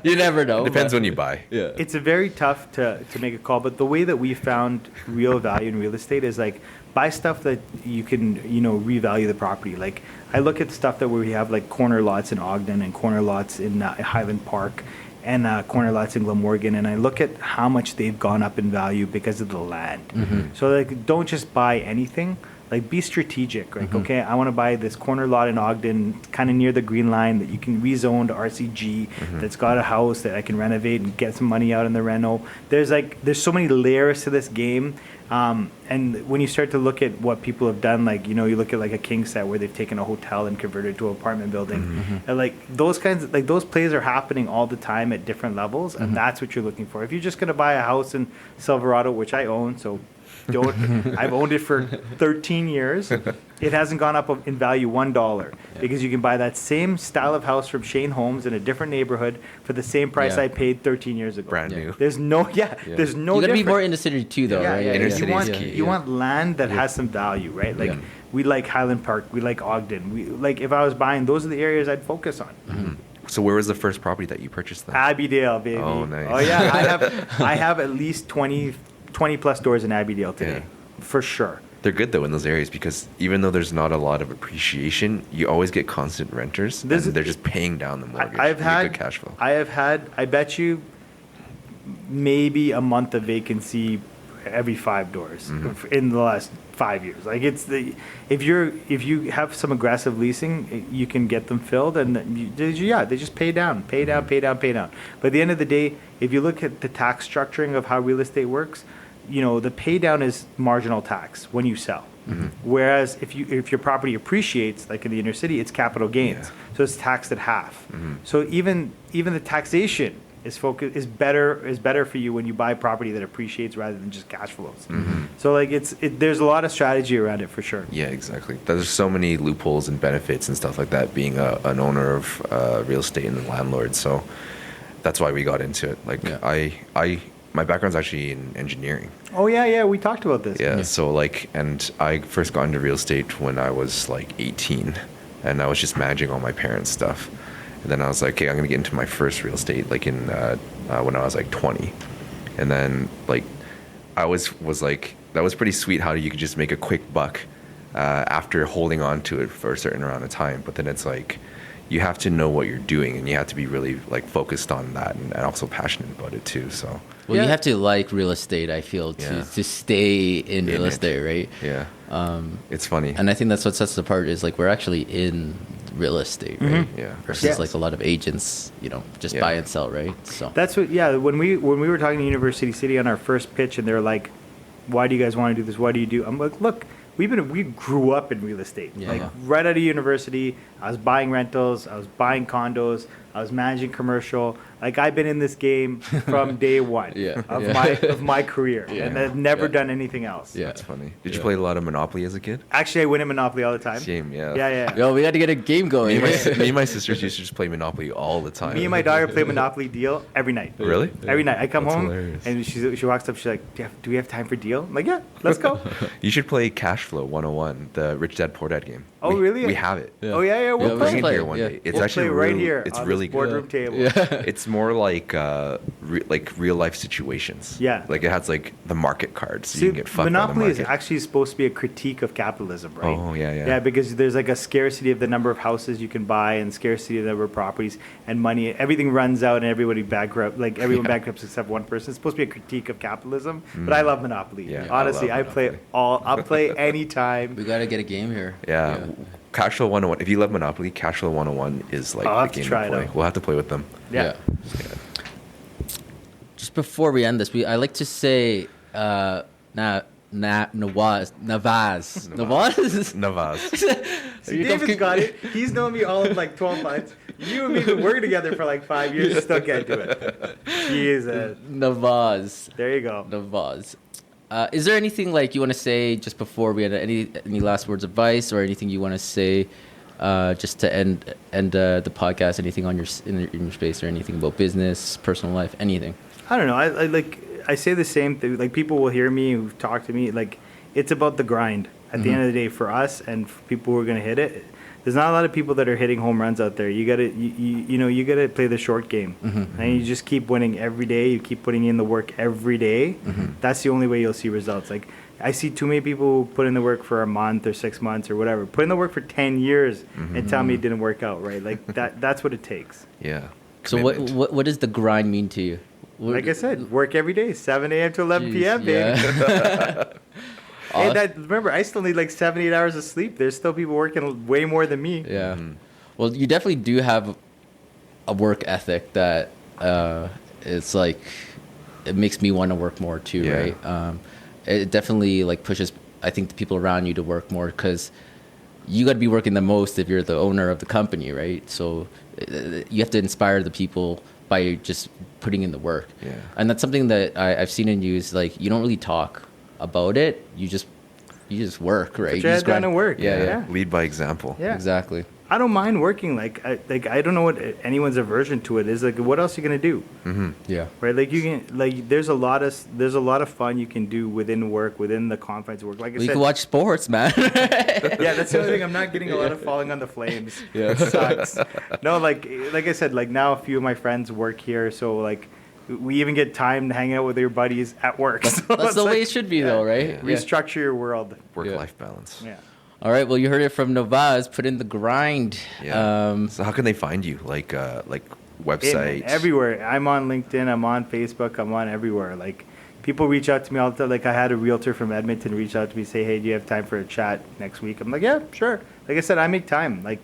B: you never know.
C: Depends
B: but-
C: when you buy.
B: Yeah.
A: It's a very tough to make a call, but the way that we found real value in real estate is like buy stuff that you can revalue the property. Like, I look at stuff that where we have like corner lots in Ogden and corner lots in Highland Park and corner lots in Glenmorgan, and I look at how much they've gone up in value because of the land. So like, don't just buy anything. Like, be strategic. Like, okay, I want to buy this corner lot in Ogden, kind of near the Green Line, that you can rezone to RCG, that's got a house that I can renovate and get some money out in the reno. There's so many layers to this game. And when you start to look at what people have done, like, you look at like a Kingset where they've taken a hotel and converted it to an apartment building. And like those those plays are happening all the time at different levels. And that's what you're looking for. If you're just going to buy a house in Silverado, which I own, so I've owned it for 13 years. It hasn't gone up in value $1 because you can buy that same style of house from Shane Homes in a different neighborhood for the same price
B: Yeah.
A: I paid 13 years ago.
C: Brand
B: Yeah.
C: new.
A: There's no there's no
B: You got to be
A: difference.
B: more in the city too, though, right?
C: Inner
A: You
C: city
A: want
C: is key.
A: you want land that has some value, right? Like, we like Highland Park, we like Ogden. We like, if I was buying, those are the areas I'd focus on.
C: So where was the first property that you purchased then?
A: Abbeydale, baby.
C: Oh, nice.
A: Oh yeah, I have at least 20 plus doors in Abbeydale today, for sure.
C: They're good though in those areas because even though there's not a lot of appreciation, you always get constant renters. And they're just paying down the mortgage.
A: I've
C: You get
A: had
C: good cash flow.
A: I bet you maybe a month of vacancy every 5 doors in the last 5 years. Like, if you have some aggressive leasing, you can get them filled, and they just pay down. But at the end of the day, if you look at the tax structuring of how real estate works, the pay down is marginal tax when you sell. Whereas if your property appreciates, like in the inner city, it's capital gains.
C: Yeah.
A: So it's taxed at half. So even the taxation is better for you when you buy property that appreciates rather than just cash flows. So like, there's a lot of strategy around it for sure.
C: Yeah, exactly. There's so many loopholes and benefits and stuff like that being an owner of real estate and a landlord. So that's why we got into it. Like,
B: Yeah.
C: I my background's actually in engineering.
A: Oh yeah, we talked about this.
C: Yeah, so like, and I first got into real estate when I was like 18, and I was just managing all my parents' stuff. And then I was like, okay, I'm gonna get into my first real estate like in when I was like 20, and then like I was like, that was pretty sweet how you could just make a quick buck after holding on to it for a certain amount of time. But then it's like, you have to know what you're doing, and you have to be really like focused on that, and also passionate about it too. So
B: Well,
A: Yeah.
B: you have to like real estate, I feel, to stay in real
C: it.
B: estate, right?
C: yeah, it's funny.
B: And I think that's what sets us apart is like we're actually in real estate, right?
C: Yeah.
B: Versus
A: Yes.
B: like a lot of agents, just
C: Yeah.
B: buy and sell, right? So
A: That's what. Yeah, when we were talking to University City on our first pitch, and they're like, "Why do you guys want to do this? What do you do?" I'm like, "Look, we grew up in real estate.
B: Yeah.
A: Like right out of university, I was buying rentals, I was buying condos, I was managing commercial. Like I've been in this game from day one
B: Yeah.
A: of
B: Yeah.
A: my career,
B: Yeah.
A: and I've never
B: Yeah.
A: done anything else.
B: Yeah.
C: That's funny. Did you
B: Yeah.
C: play a lot of Monopoly as a kid?
A: Actually, I win at Monopoly all the time.
C: Same, yeah.
A: Yeah.
B: Yo, we got to get a game
C: Me
B: going.
C: and my sisters used to just play Monopoly all the time.
A: Me and my daughter play Monopoly Deal every night.
C: Really?
A: Every night. I come
C: That's
A: home
C: hilarious.
A: and she walks up. She's like, "Do we have time for Deal?" I'm like, "Yeah, let's go."
C: You should play Cash Flow 101, the Rich Dad Poor Dad game.
A: Oh, really?
C: We have it.
B: Yeah.
A: Oh yeah,
B: Yeah,
A: we'll
B: we
A: play.
B: should
C: Bring it
B: play
C: here
B: it,
C: one
B: yeah.
C: day. It's
A: We'll
C: actually
A: play right
C: really-
A: here.
C: It's
A: on
C: really
A: this boardroom
C: good.
A: table.
B: Yeah.
C: It's more like like real life situations.
A: Yeah.
C: Like it has like the market cards. So
A: See,
C: you can get fucked
A: Monopoly
C: by the
A: is
C: market.
A: actually supposed to be a critique of capitalism, right?
C: Oh, yeah.
A: Yeah, because there's like a scarcity of the number of houses you can buy and scarcity of the number of properties and money. Everything runs out and everybody bankrupt. Like everyone
C: Yeah.
A: bankrupts except one person. It's supposed to be a critique of capitalism, but I love Monopoly.
C: Yeah,
A: Honestly,
C: I
A: I
C: love
A: play
C: Monopoly.
A: I'll play anytime.
B: We got to get a game here.
C: Yeah. Cash Flow 101. If you love Monopoly, Cash Flow 101 is like
A: I'll
C: the
A: have to
C: game
A: try
C: to
A: it
C: play.
A: out.
C: We'll have to play with them.
A: Yeah.
B: Just before we end this, I like to say, Nawaz.
C: Navaz.
A: See, David's got it. He's known me all of like 12 months. You and me been working together for like 5 years. You still can't do it. Jesus.
B: Nawaz.
A: There you go.
B: Nawaz. Is there anything like you want to say just before we end? Any last words of advice or anything you want to say just to end the podcast? Anything on in your space or anything about business, personal life, anything?
A: I don't know. I say the same thing. Like people will hear me who talk to me. Like it's about the grind. At the end of the day, for us and for people who are going to hit it, there's not a lot of people that are hitting home runs out there. You gotta play the short game, and you just keep winning every day. You keep putting in the work every day. That's the only way you'll see results. Like I see too many people who put in the work for a month or 6 months or whatever. Put in the work for 10 years and tell me it didn't work out right. Like that's what it takes.
C: Yeah.
B: So
C: Commitment.
B: what does the grind mean to you?
A: Like I said, work every day, 7 a.m. to 11 p.m. baby.
B: Yeah.
A: And remember, I still need like 7-8 hours of sleep. There's still people working way more than me.
B: Yeah. Well, you definitely do have a work ethic that it's like it makes me want to work more too,
C: Yeah.
B: right? It definitely like pushes I think the people around you to work more because you got to be working the most if you're the owner of the company, right? So you have to inspire the people by just putting in the work.
C: Yeah.
B: And that's something that I've seen in you is like you don't really talk about it. You just work, right?
A: Put
B: You
A: your
B: just
A: head down
B: grind.
A: and work.
B: Yeah,
A: Yeah.
C: Lead by example.
A: Yeah.
B: Exactly.
A: I don't mind working. I don't know what anyone's aversion to it is. Like, what else are you gonna do?
B: Yeah.
A: Right? Like you can there's a lot of fun you can do within work, within the confines of work. Like I
B: Well, you
A: said,
B: can watch sports, man.
A: yeah, that's the only thing. I'm not getting a lot of falling on the flames.
B: Yeah.
A: It sucks. No, like I said, like now a few of my friends work here, so like we even get time to hang out with your buddies at work. So
B: That's
A: it's
B: the way
A: like,
B: it should be, though, right?
C: Yeah.
B: Yeah.
A: restructure your world.
C: Work-life balance.
A: Yeah.
B: All right. Well, you heard it from Nawaz. Put in the grind.
C: Yeah. So how can they find you? Like website?
A: Everywhere. I'm on LinkedIn. I'm on Facebook. I'm on everywhere. Like people reach out to me all the time. Like I had a realtor from Edmonton reach out to me, say, "Hey, do you have time for a chat next week?" I'm like, "Yeah, sure." Like I said, I make time. Like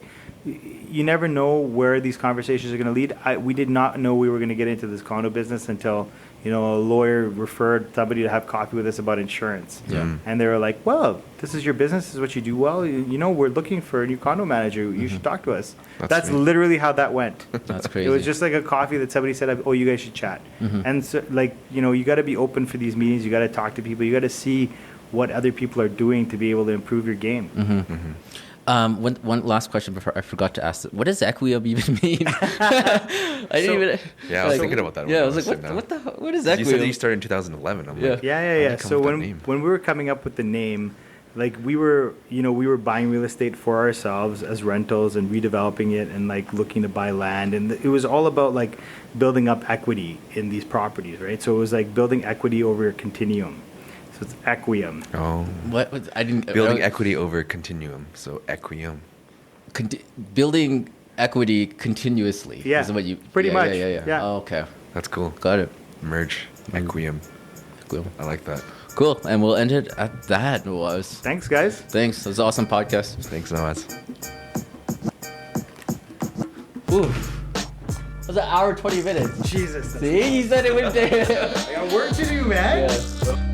A: you never know where these conversations are going to lead. We did not know we were going to get into this condo business until a lawyer referred somebody to have coffee with us about insurance.
B: Yeah.
A: And they were like, "Well, this is your business. This is what you do well. We're looking for a new condo manager. You should talk to us." That's
C: sweet.
A: literally how that went.
B: That's crazy.
A: It was just like a coffee that somebody said, "Oh, you guys should chat." And so, you got to be open for these meetings. You got to talk to people. You got to see what other people are doing to be able to improve your game.
B: One last question before I forgot to ask. What does Equium even mean? I didn't even.
C: Yeah, I was thinking about that.
B: Yeah,
C: when
B: I was like,
C: sitting
B: what
C: down.
B: what is Equium?
C: You said that you started in 2011. I'm
B: Yeah.
C: like,
A: Yeah,
C: how
A: yeah,
C: did
A: yeah.
C: you come
A: So
C: up with that
A: when
C: name?
A: when we were coming up with the name, like we were buying real estate for ourselves as rentals and redeveloping it and like looking to buy land, and it was all about like building up equity in these properties, right? So it was like building equity over a continuum. So it's Equium.
C: Oh,
B: I didn't
C: building equity over continuum. So Equium.
B: building equity continuously.
A: Yeah,
B: is what you
A: pretty much.
B: Yeah.
A: Yeah.
B: Oh, okay,
C: That's cool.
B: got it.
C: Merge. Equium.
B: Cool.
C: I like that.
B: Cool, and we'll end it at that. Was
A: Thanks, guys.
B: thanks. It was an awesome podcast.
C: Thanks, Nawaz.
B: Ooh, it was an hour 20 minutes.
A: Jesus.
B: See, he said it went there.
A: I got work to do, man.
B: Yeah.